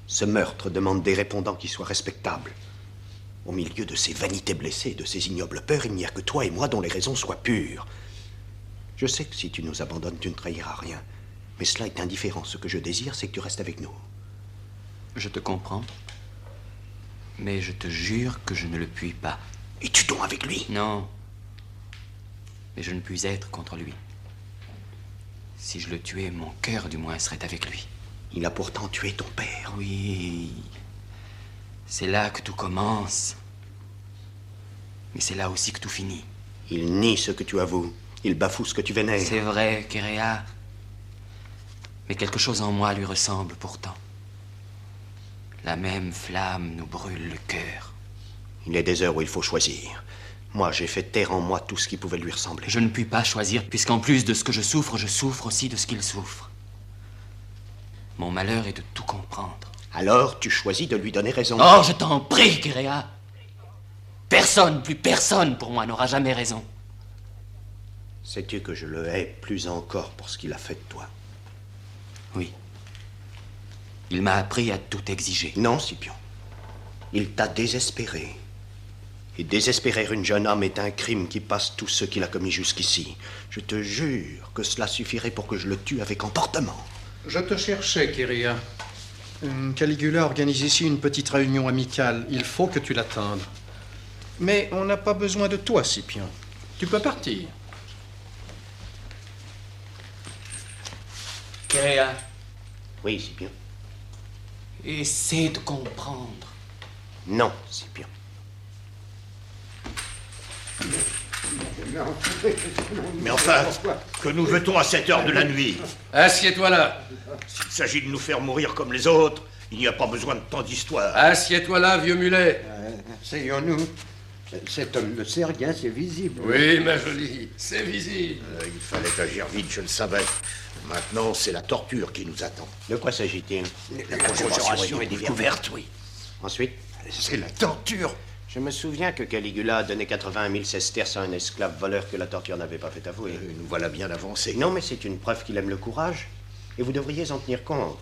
Ce meurtre demande des répondants qui soient respectables. Au milieu de ces vanités blessées, de ces ignobles peurs, il n'y a que toi et moi dont les raisons soient pures. Je sais que si tu nous abandonnes, tu ne trahiras rien. Mais cela est indifférent. Ce que je désire, c'est que tu restes avec nous. Je te comprends. Mais je te jure que je ne le puis pas. Es-tu donc avec lui? Non. Mais je ne puis être contre lui. Si je le tuais, mon cœur, du moins, serait avec lui. Il a pourtant tué ton père. Oui. C'est là que tout commence. Mais c'est là aussi que tout finit. Il nie ce que tu avoues. Il bafoue ce que tu vénères. C'est vrai, Kéréa. Mais quelque chose en moi lui ressemble pourtant. La même flamme nous brûle le cœur. Il est des heures où il faut choisir. Moi, j'ai fait taire en moi tout ce qui pouvait lui ressembler. Je ne puis pas choisir, puisqu'en plus de ce que je souffre aussi de ce qu'il souffre. Mon malheur est de tout comprendre. Alors, tu choisis de lui donner raison. Oh, je t'en prie, Kéréa. Personne, plus personne pour moi n'aura jamais raison. Sais-tu que je le hais plus encore pour ce qu'il a fait de toi? Oui. Il m'a appris à tout exiger. Non, Scipion. Il t'a désespéré. Et désespérer une jeune homme est un crime qui passe tout ce qu'il a commis jusqu'ici. Je te jure que cela suffirait pour que je le tue avec emportement. Je te cherchais, Kéréa. Caligula organise ici une petite réunion amicale. Il faut que tu l'attendes. Mais on n'a pas besoin de toi, Scipion. Tu peux partir. Kéréa. Oui, Scipion. Essaie de comprendre. Non, Scipion. Mais enfin, que nous veut-on à cette heure de la nuit? Assieds-toi là. S'il s'agit de nous faire mourir comme les autres, il n'y a pas besoin de tant d'histoire. Assieds-toi là, vieux mulet. Asseyons-nous. Cet homme ne sait rien, c'est visible. Oui, ma jolie, c'est visible. Il fallait agir vite, je le savais. Maintenant, c'est la torture qui nous attend. De quoi s'agit-il? La conjuration est découverte, oui. Ensuite? C'est la torture. Je me souviens que Caligula a donné 80 000 sesterces à un esclave voleur que la torture n'avait pas fait avouer. Nous voilà bien avancés. Non, mais c'est une preuve qu'il aime le courage. Et vous devriez en tenir compte.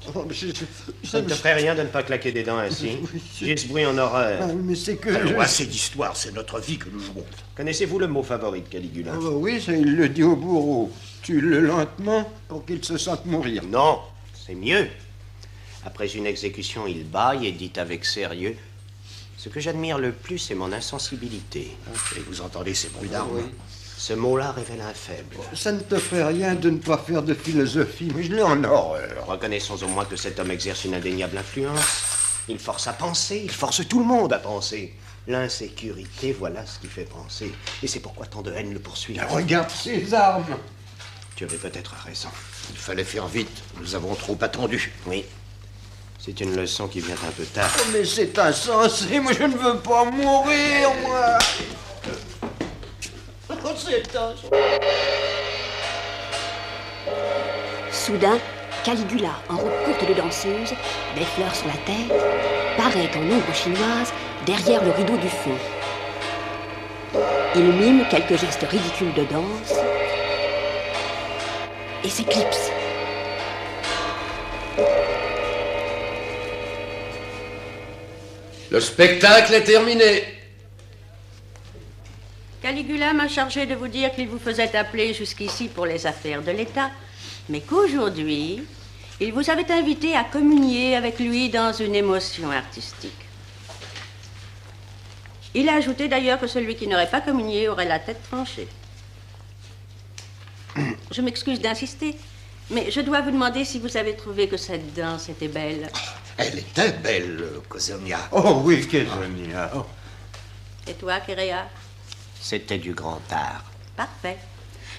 Ça ne te ferait rien de ne pas claquer des dents ainsi. J'ai ce bruit en horreur. Mais c'est que... Alors, assez d'histoire, c'est notre vie que nous jouons. Connaissez-vous le mot favori de Caligula? Oui, ça, il le dit au bourreau. Tue-le lentement pour qu'il se sente mourir. Non, c'est mieux. Après une exécution, il bâille et dit avec sérieux: ce que j'admire le plus, c'est mon insensibilité. Et vous entendez ces bruits d'armes? Oui. Ce mot-là révèle un faible. Ça ne te fait rien de ne pas faire de philosophie, mais je l'ai en horreur. Reconnaissons au moins que cet homme exerce une indéniable influence. Il force à penser, il force tout le monde à penser. L'insécurité, voilà ce qui fait penser. Et c'est pourquoi tant de haine le poursuit. Regarde ses armes. Tu avais peut-être raison. Il fallait faire vite, nous avons trop attendu. Oui. C'est une leçon qui vient un peu tard. Oh, mais c'est insensé, moi je ne veux pas mourir, moi. Oh, c'est insensé. Soudain, Caligula, en robe courte de danseuse, des fleurs sur la tête, paraît en ombre chinoise derrière le rideau du fond. Il mime quelques gestes ridicules de danse et s'éclipse. Le spectacle est terminé. Caligula m'a chargé de vous dire qu'il vous faisait appeler jusqu'ici pour les affaires de l'État, mais qu'aujourd'hui, il vous avait invité à communier avec lui dans une émotion artistique. Il a ajouté d'ailleurs que celui qui n'aurait pas communié aurait la tête tranchée. Je m'excuse d'insister, mais je dois vous demander si vous avez trouvé que cette danse était belle. Elle était belle, Kosonia. Oh oui, Késonia. Oh. Et toi, Kéréa? C'était du grand art. Parfait.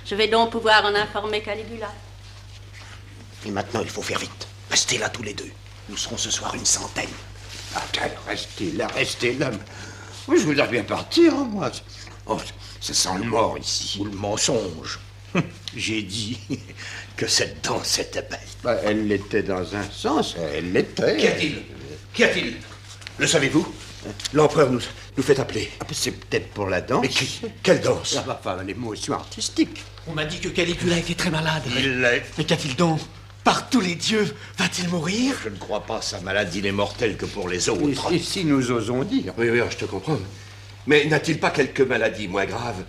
Je vais donc pouvoir en informer Caligula. Et maintenant, il faut faire vite. Restez là tous les deux. Nous serons ce soir une centaine. Restez là. Moi, je voudrais bien partir, moi. Oh, ça sent le mort ici. Ou le mensonge. J'ai dit que cette danse était belle. Bah, elle l'était dans un sens, elle l'était. Qu'y a-t-il? Le savez-vous? L'empereur nous fait appeler. Ah, c'est peut-être pour la danse. Mais quelle danse? Enfin, l'émotion artistique. On m'a dit que Caligula était très malade. Il l'est. Mais qu'a-t-il donc? Par tous les dieux, va-t-il mourir? Je ne crois pas, sa maladie n'est mortelle que pour les autres. Et si nous osons dire. Oui, je te comprends. Mais n'a-t-il pas quelques maladies moins graves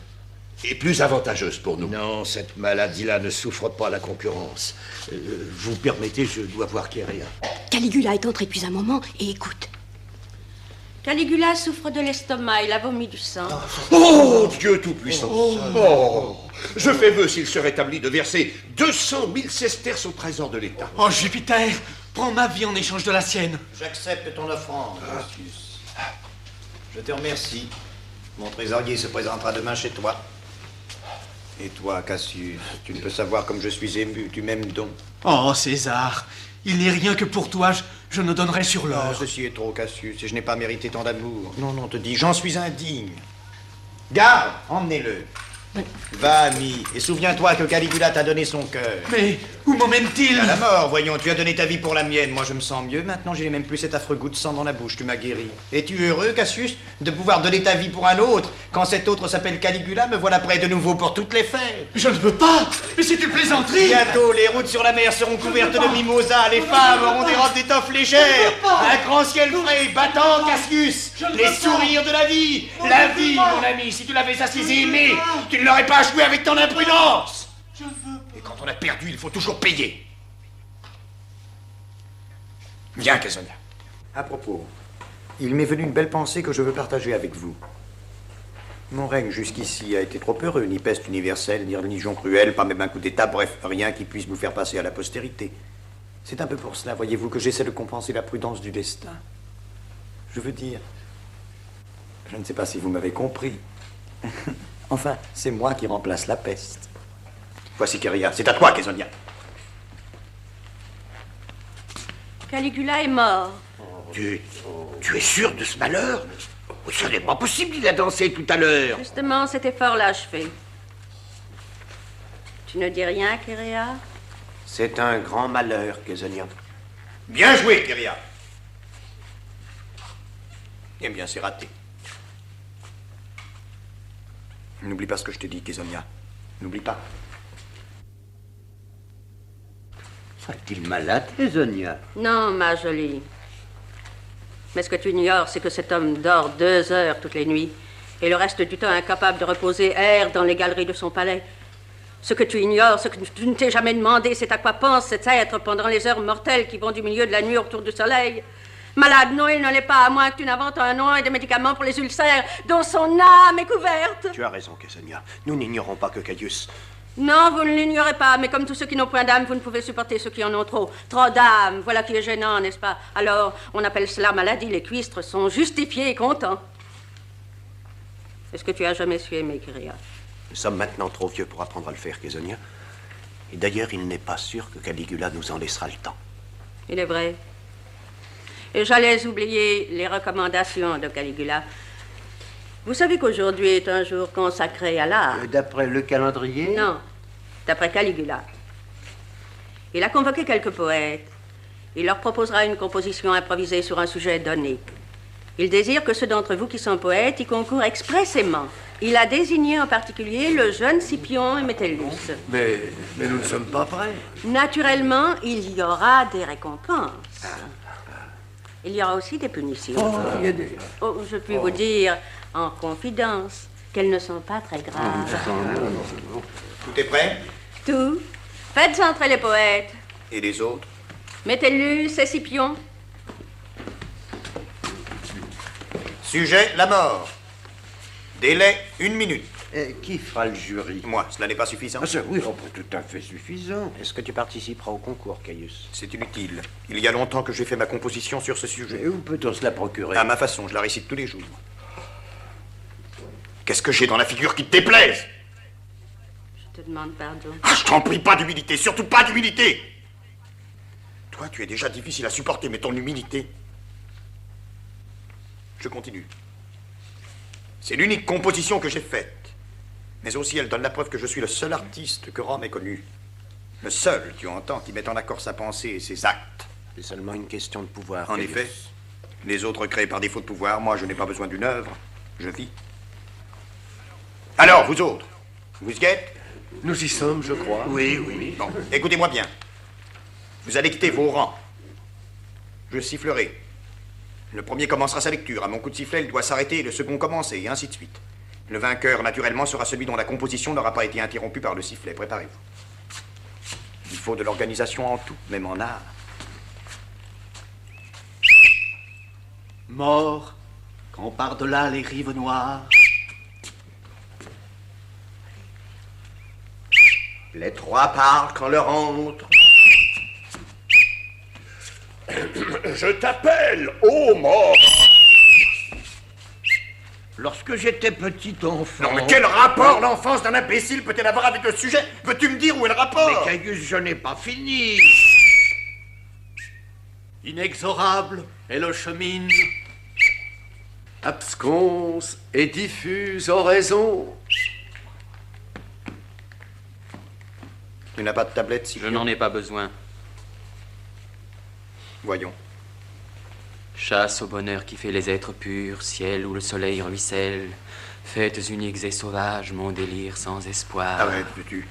et plus avantageuses pour nous? Non, cette maladie-là ne souffre pas la concurrence. Vous permettez, je dois voir Kéria. Caligula est entré depuis un moment et écoute. Caligula souffre de l'estomac, il a vomi du sang. Oh, Dieu Tout-Puissant! Oh, je fais vœu, s'il se rétablit, de verser 200 000 sesterces au trésor de l'État. Oh, Jupiter, prends ma vie en échange de la sienne. J'accepte ton offrande, Cassius. Je te remercie. Mon trésorier se présentera demain chez toi. Et toi, Cassius, tu ne peux savoir comme je suis ému, tu m'aimes donc. Oh, César, il n'est rien que pour toi, je ne donnerai sur l'heure. Non, ceci est trop, Cassius, et je n'ai pas mérité tant d'amour. Non, te dis, j'en suis indigne. Garde, emmenez-le. Va, ami, et souviens-toi que Caligula t'a donné son cœur. Mais où m'emmène-t-il? À la mort, voyons, tu as donné ta vie pour la mienne. Moi, je me sens mieux. Maintenant, j'ai même plus cet affreux goût de sang dans la bouche. Tu m'as guéri. Es-tu heureux, Cassius, de pouvoir donner ta vie pour un autre? Quand cet autre s'appelle Caligula, me voilà prêt de nouveau pour toutes les fêtes. Je ne peux pas. Mais c'est une plaisanterie. Bientôt, les routes sur la mer seront couvertes de mimosas. Les femmes auront des robes d'étoffe légères. Un grand ciel frais, battant, Cassius. Les sourires de la vie. La vie, mon ami. Si tu l'avais assise et aimée, tu ne l'aurais pas joué avec ton imprudence. Et quand on a perdu, il faut toujours payer. Viens, Caesonia. À propos, il m'est venu une belle pensée que je veux partager avec vous. Mon règne jusqu'ici a été trop heureux, ni peste universelle, ni religion cruelle, pas même un coup d'état, bref, rien qui puisse vous faire passer à la postérité. C'est un peu pour cela, voyez-vous, que j'essaie de compenser la prudence du destin. Je veux dire, je ne sais pas si vous m'avez compris. Enfin, c'est moi qui remplace la peste. Voici Kéria, c'est à toi, Caesonia. Caligula est mort. Tu es sûr de ce malheur? Ce n'est pas possible, il a dansé tout à l'heure. Justement, cet effort l'a achevé. Tu ne dis rien, Kéria? C'est un grand malheur, Caesonia. Bien joué, Kéria. Eh bien, c'est raté. N'oublie pas ce que je te dis, Caesonia. N'oublie pas. Est-il malade, Caesonia? Non, ma jolie. Mais ce que tu ignores, c'est que cet homme dort 2 heures toutes les nuits et le reste du temps incapable de reposer erre dans les galeries de son palais. Ce que tu ignores, ce que tu ne t'es jamais demandé, c'est à quoi pense cet être pendant les heures mortelles qui vont du milieu de la nuit autour du soleil. Malade, non, il ne l'est pas, à moins que tu n'inventes un nom et des médicaments pour les ulcères dont son âme est couverte. Tu as raison, Caesonia. Nous n'ignorons pas que Caius... Non, vous ne l'ignorez pas, mais comme tous ceux qui n'ont point d'âme, vous ne pouvez supporter ceux qui en ont trop. Trop d'âme, voilà qui est gênant, n'est-ce pas? Alors, on appelle cela maladie, les cuistres sont justifiés et contents. Est-ce que tu as jamais su aimer, Kéria? Nous sommes maintenant trop vieux pour apprendre à le faire, Caesonia. Et d'ailleurs, il n'est pas sûr que Caligula nous en laissera le temps. Il est vrai. Et j'allais oublier les recommandations de Caligula. Vous savez qu'aujourd'hui est un jour consacré à l'art. D'après le calendrier? Non, d'après Caligula. Il a convoqué quelques poètes. Il leur proposera une composition improvisée sur un sujet donné. Il désire que ceux d'entre vous qui sont poètes y concourent expressément. Il a désigné en particulier le jeune Scipion et Métellus. Mais nous ne sommes pas prêts. Naturellement, il y aura des récompenses. Il y aura aussi des punitions. Oh, je puis vous dire, en confidence, qu'elles ne sont pas très graves. Tout est prêt? Tout. Faites entrer les poètes. Et les autres? Métellus et Scipion. Sujet, la mort. Délai, 1 minute. Qui fera le jury? Moi, cela n'est pas suffisant. Oui, tout à fait suffisant. Est-ce que tu participeras au concours, Caius? C'est inutile. Il y a longtemps que j'ai fait ma composition sur ce sujet. Et où peut-on se la procurer? À ma façon, je la récite tous les jours. Qu'est-ce que j'ai dans la figure qui te déplaise? Je te demande pardon. Ah, je t'en prie, pas d'humilité, surtout pas d'humilité. Toi, tu es déjà difficile à supporter, mais ton humilité... Je continue. C'est l'unique composition que j'ai faite. Mais aussi, elle donne la preuve que je suis le seul artiste que Rome ait connu. Le seul, tu entends, qui met en accord sa pensée et ses actes. C'est seulement une question de pouvoir. En Caius. effet, Les autres créent par défaut de pouvoir. Moi, je n'ai pas besoin d'une œuvre. Je vis. Alors, vous autres, vous y êtes? Nous y sommes, je crois. Oui, oui. Bon, écoutez-moi bien. Vous allez quitter vos rangs. Je sifflerai. Le premier commencera sa lecture. À mon coup de sifflet, il doit s'arrêter et le second commencer, et ainsi de suite. Le vainqueur, naturellement, sera celui dont la composition n'aura pas été interrompue par le sifflet. Préparez-vous. Il faut de l'organisation en tout, même en art. Mort, quand par-delà les rives noires, Les trois parlent quand leur entre. Je t'appelle, ô mort. Lorsque j'étais petit enfant... Non, mais quel rapport l'enfance d'un imbécile peut-elle avoir avec le sujet? Peux-tu me dire où est le rapport? Mais Caius, je n'ai pas fini. inexorable est le chemin. Absconce et diffuse oraison. Tu n'as pas de tablette, si Je n'en ai pas besoin. Voyons. Chasse au bonheur qui fait les êtres purs, ciel où le soleil ruisselle, fêtes uniques et sauvages, mon délire sans espoir. Arrête, veux-tu.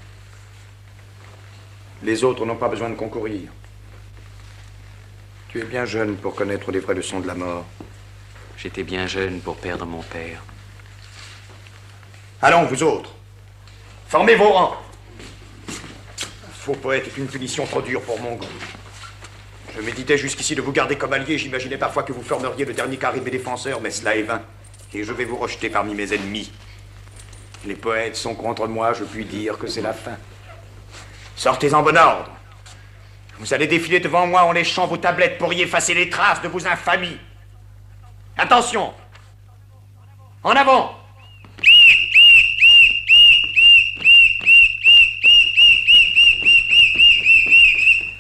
Les autres n'ont pas besoin de concourir. Tu es bien jeune pour connaître les vraies leçons de la mort. J'étais bien jeune pour perdre mon père. Allons, vous autres. Formez vos rangs. Faux poète est une punition trop dure pour mon goût. Je méditais jusqu'ici de vous garder comme alliés. J'imaginais parfois que vous formeriez le dernier carré des défenseurs, mais cela est vain. Et je vais vous rejeter parmi mes ennemis. Les poètes sont contre moi, je puis dire que c'est la fin. Sortez en bon ordre. Vous allez défiler devant moi en léchant vos tablettes pour y effacer les traces de vos infamies. Attention! En avant!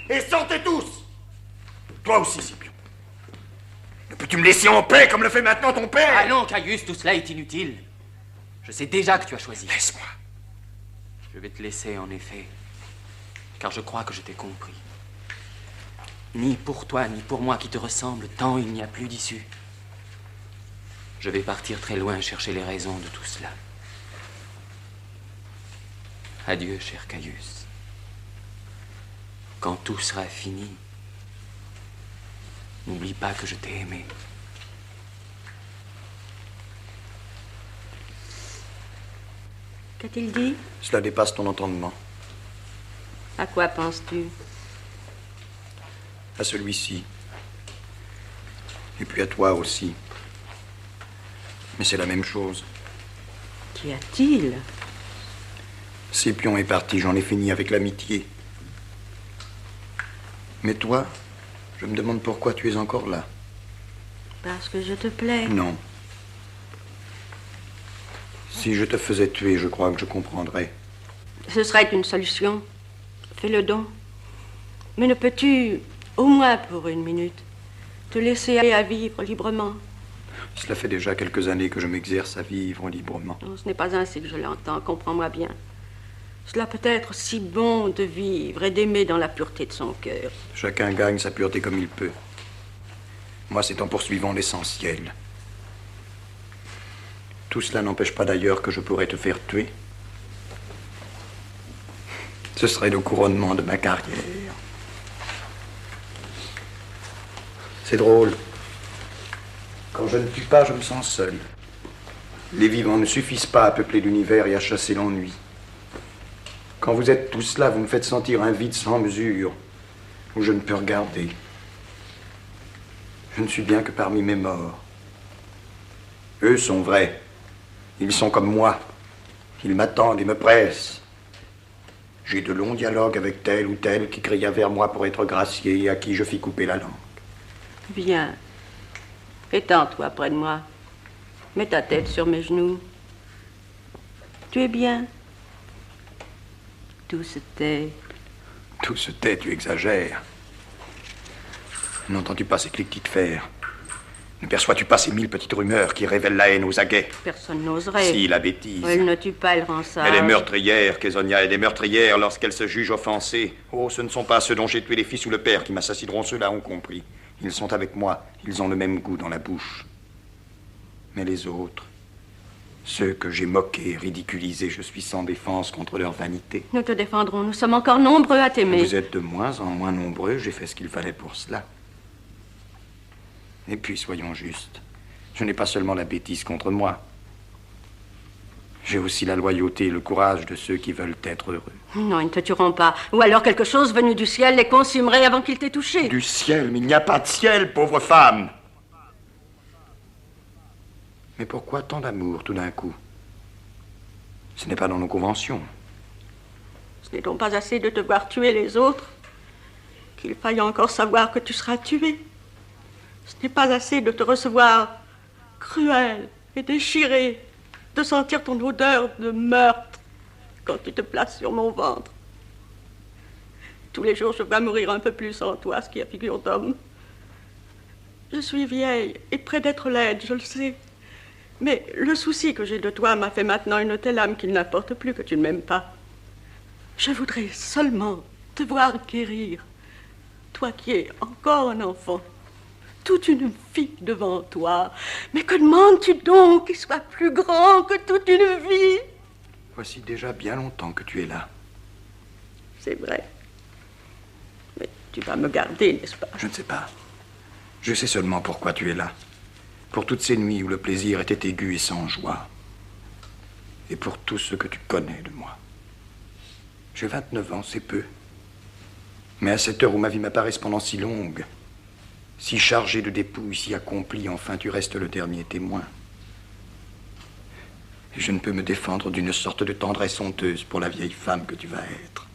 Et sortez tous! Toi aussi, Scipion. Ne peux-tu me laisser en paix comme le fait maintenant ton père? Ah non, Caius, tout cela est inutile. Je sais déjà que tu as choisi. Laisse-moi. Je vais te laisser, en effet, car je crois que je t'ai compris. Ni pour toi, ni pour moi qui te ressemble, tant il n'y a plus d'issue. Je vais partir très loin chercher les raisons de tout cela. Adieu, cher Caius. Quand tout sera fini, n'oublie pas que je t'ai aimé. Qu'a-t-il dit? Cela dépasse ton entendement. À quoi penses-tu? À celui-ci. Et puis à toi aussi. Mais c'est la même chose. Qu'y a-t-il? Scipion est parti, j'en ai fini avec l'amitié. Mais toi, je me demande pourquoi tu es encore là. Parce que je te plais. Non. Si je te faisais tuer, je crois que je comprendrais. Ce serait une solution. Fais-le donc. Mais ne peux-tu, au moins pour une minute, te laisser aller à vivre librement? Cela fait déjà quelques années que je m'exerce à vivre librement. Non, ce n'est pas ainsi que je l'entends, comprends-moi bien. Cela peut être si bon de vivre et d'aimer dans la pureté de son cœur. Chacun gagne sa pureté comme il peut. Moi, c'est en poursuivant l'essentiel. Tout cela n'empêche pas d'ailleurs que je pourrais te faire tuer. Ce serait le couronnement de ma carrière. C'est drôle. Quand je ne tue pas, je me sens seul. Les vivants ne suffisent pas à peupler l'univers et à chasser l'ennui. Quand vous êtes tous là, vous me faites sentir un vide sans mesure, où je ne peux regarder. Je ne suis bien que parmi mes morts. Eux sont vrais. Ils sont comme moi. Ils m'attendent et me pressent. J'ai de longs dialogues avec tel ou tel qui cria vers moi pour être gracié et à qui je fis couper la langue. Viens. Étends-toi près de moi. Mets ta tête sur mes genoux. Tu es bien. Tout se tait. Tout se tait, tu exagères. N'entends-tu pas ces cliquetis de fer? Ne perçois-tu pas ces 1000 petites rumeurs qui révèlent la haine aux aguets? Personne n'oserait. Si, la bêtise. Elle ne tue pas, elle rend sage. Elle est meurtrière, Késonia, elle est meurtrière lorsqu'elle se juge offensée. Oh, ce ne sont pas ceux dont j'ai tué les fils ou le père qui m'assassineront, ceux-là ont compris. Ils sont avec moi, ils ont le même goût dans la bouche. Mais les autres, ceux que j'ai moqués, ridiculisés, je suis sans défense contre leur vanité. Nous te défendrons, nous sommes encore nombreux à t'aimer. Vous êtes de moins en moins nombreux, j'ai fait ce qu'il fallait pour cela. Et puis, soyons justes, je n'ai pas seulement la bêtise contre moi. J'ai aussi la loyauté et le courage de ceux qui veulent être heureux. Non, ils ne te tueront pas. Ou alors quelque chose venu du ciel les consumerait avant qu'ils t'aient touché. Du ciel, mais il n'y a pas de ciel, pauvre femme. Mais pourquoi tant d'amour tout d'un coup? Ce n'est pas dans nos conventions. Ce n'est donc pas assez de te voir tuer les autres qu'il faille encore savoir que tu seras tué. Ce n'est pas assez de te recevoir cruel et déchiré, de sentir ton odeur de meurtre quand tu te places sur mon ventre. Tous les jours, je vois mourir un peu plus en toi ce qui a figure d'homme. Je suis vieille et près d'être laide, je le sais. Mais le souci que j'ai de toi m'a fait maintenant une telle âme qu'il n'importe plus que tu ne m'aimes pas. Je voudrais seulement te voir guérir, toi qui es encore un enfant, toute une vie devant toi. Mais que demandes-tu donc qu'il soit plus grand que toute une vie? Voici déjà bien longtemps que tu es là. C'est vrai. Mais tu vas me garder, n'est-ce pas? Je ne sais pas. Je sais seulement pourquoi tu es là. Pour toutes ces nuits où le plaisir était aigu et sans joie. Et pour tout ce que tu connais de moi. J'ai 29 ans, c'est peu. Mais à cette heure où ma vie m'apparaît cependant si longue, si chargée de dépouilles, si accomplie, enfin tu restes le dernier témoin. Et je ne peux me défendre d'une sorte de tendresse honteuse pour la vieille femme que tu vas être.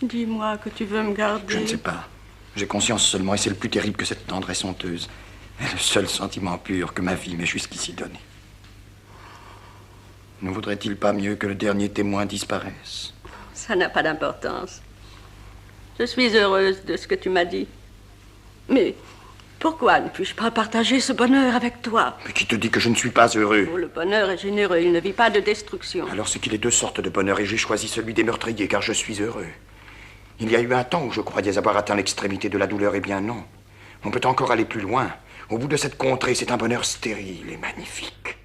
Dis-moi que tu veux me garder. Je ne sais pas. J'ai conscience seulement, et c'est le plus terrible que cette tendresse honteuse. est le seul sentiment pur que ma vie m'ait jusqu'ici donné. Ne vaudrait-il pas mieux que le dernier témoin disparaisse? Ça n'a pas d'importance. Je suis heureuse de ce que tu m'as dit. Mais pourquoi ne puis-je pas partager ce bonheur avec toi? Mais qui te dit que je ne suis pas heureux? Oh, le bonheur est généreux, il ne vit pas de destruction. Alors c'est qu'il y a deux sortes de bonheur et j'ai choisi celui des meurtriers car je suis heureux. Il y a eu un temps où je croyais avoir atteint l'extrémité de la douleur, eh bien non. On peut encore aller plus loin. Au bout de cette contrée, c'est un bonheur stérile et magnifique.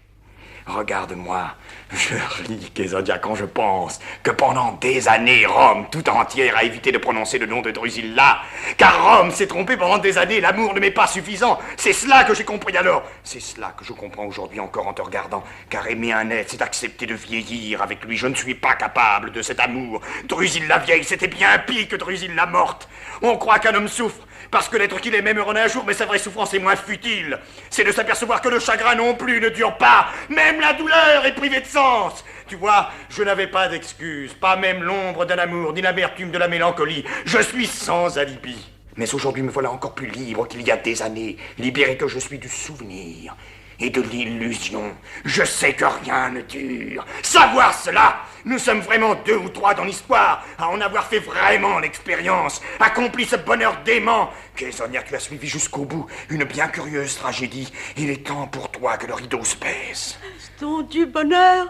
Regarde-moi, je ris, Kézodia, quand je pense que pendant des années, Rome tout entière a évité de prononcer le nom de Drusilla. Car Rome s'est trompée pendant des années, l'amour ne m'est pas suffisant. C'est cela que j'ai compris alors. C'est cela que je comprends aujourd'hui encore en te regardant. Car aimer un être, c'est accepter de vieillir avec lui. Je ne suis pas capable de cet amour. Drusilla vieille, c'était bien pire que Drusilla morte. On croit qu'un homme souffre parce que l'être qu'il aimait meurt en un jour, mais sa vraie souffrance est moins futile. C'est de s'apercevoir que le chagrin non plus ne dure pas. Même la douleur est privée de sens. Tu vois, je n'avais pas d'excuse, pas même l'ombre d'un amour, ni l'amertume de la mélancolie. Je suis sans alibi. Mais aujourd'hui me voilà encore plus libre qu'il y a des années, libéré que je suis du souvenir et de l'illusion. Je sais que rien ne dure. Savoir cela, nous sommes vraiment 2 ou 3 dans l'histoire à en avoir fait vraiment l'expérience, accompli ce bonheur dément. Kézonia, tu as suivi jusqu'au bout une bien curieuse tragédie. Il est temps pour toi que le rideau se baisse. Ton du bonheur,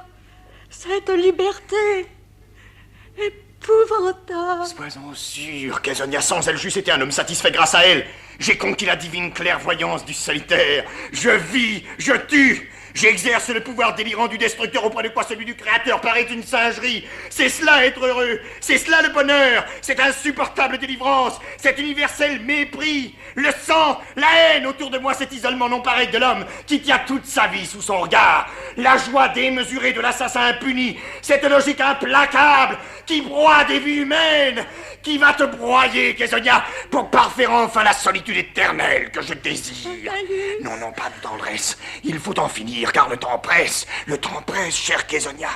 cette liberté épouvantable. Sois-en sûr, Kézonia, sans elle, j'eusse été un homme satisfait grâce à elle. J'ai conquis la divine clairvoyance du solitaire. Je vis, je tue. J'exerce le pouvoir délirant du destructeur auprès de quoi celui du créateur paraît une singerie. C'est cela être heureux, c'est cela le bonheur, cette insupportable délivrance, cet universel mépris, le sang, la haine autour de moi, cet isolement non pareil de l'homme qui tient toute sa vie sous son regard, la joie démesurée de l'assassin impuni, cette logique implacable qui broie des vies humaines, qui va te broyer, Kézonia, pour parfaire enfin la solitude éternelle que je désire. Non, non, pas de tendresse, il faut en finir. Car le temps presse, chère Kézonia.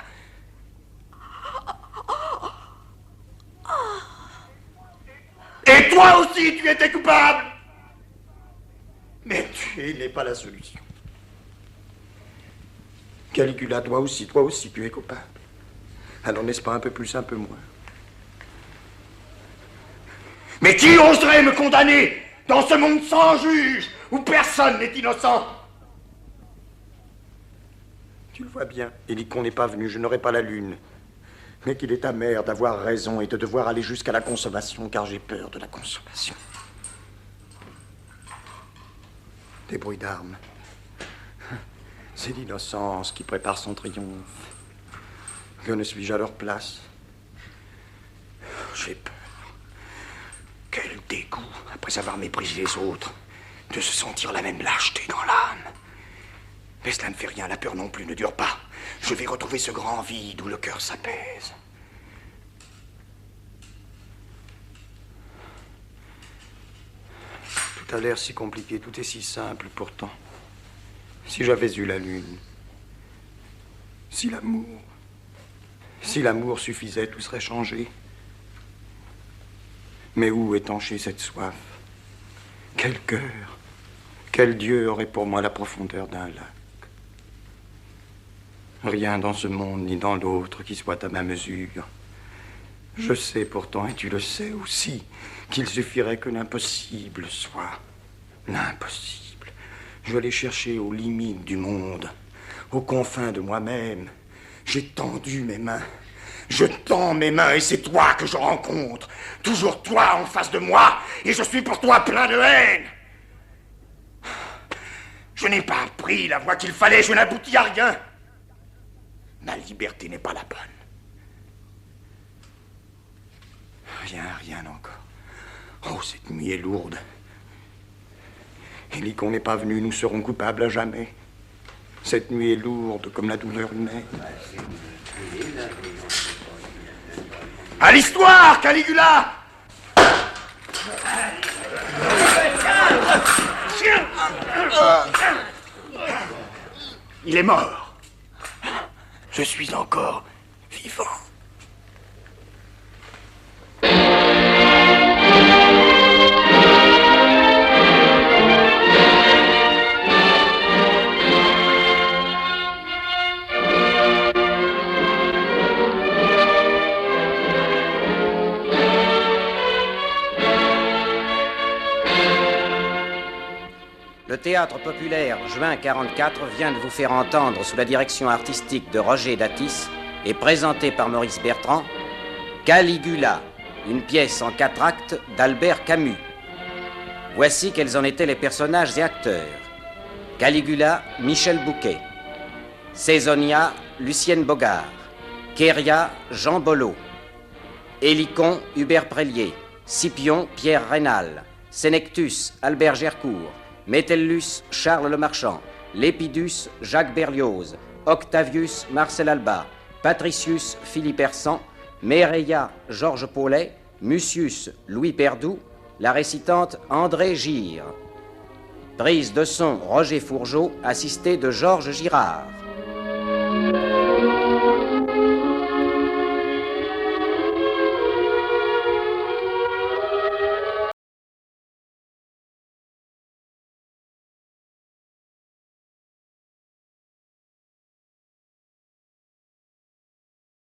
Et toi aussi, tu étais coupable. Mais tu n'es pas la solution. Caligula, toi aussi, tu es coupable. Alors n'est-ce pas un peu plus, un peu moins? Mais qui oserait me condamner dans ce monde sans juge, où personne n'est innocent? Tu le vois bien, Hélicon n'est pas venu, je n'aurai pas la lune. Mais qu'il est amer d'avoir raison et de devoir aller jusqu'à la consommation, car j'ai peur de la consommation. des bruits d'armes. C'est l'innocence qui prépare son triomphe. Que ne suis-je à leur place? J'ai peur. Quel dégoût, après avoir méprisé les autres, de se sentir la même lâcheté dans l'âme. Mais cela ne fait rien, la peur non plus ne dure pas. Je vais retrouver ce grand vide où le cœur s'apaise. Tout a l'air si compliqué, tout est si simple pourtant. Si j'avais eu la lune, si l'amour suffisait, tout serait changé. Mais où étancher cette soif? Quel cœur, quel Dieu aurait pour moi la profondeur d'un lac? Rien dans ce monde ni dans l'autre qui soit à ma mesure. Je sais pourtant, et tu le sais aussi, qu'il suffirait que l'impossible soit l'impossible. Je l'ai cherché aux limites du monde, aux confins de moi-même. J'ai tendu mes mains. Je tends mes mains et c'est toi que je rencontre. Toujours toi en face de moi et je suis pour toi plein de haine. Je n'ai pas appris la voie qu'il fallait, je n'aboutis à rien. Ma liberté n'est pas la bonne. Rien encore. Oh, cette nuit est lourde. Et qu'on n'est pas venu, nous serons coupables à jamais. Cette nuit est lourde comme la douleur humaine. À l'histoire, Caligula! Il est mort. Je suis encore vivant. Le Théâtre populaire, juin 44, vient de vous faire entendre, sous la direction artistique de Roger Datis et présenté par Maurice Bertrand, Caligula, une pièce en 4 actes d'Albert Camus. Voici quels en étaient les personnages et acteurs. Caligula, Michel Bouquet. Césonia, Lucienne Bogart. Kéria, Jean Bollot. Hélicon, Hubert Prélier. Scipion, Pierre Rénal. Sénectus, Albert Gercourt. Metellus, Charles Lemarchand. Lépidus, Jacques Berlioz. Octavius, Marcel Alba. Patricius, Philippe Hersan. Méreia, Georges Paulet. Mucius, Louis Perdoux. La récitante André Gire. Prise de son, Roger Fourgeau, assisté de Georges Girard.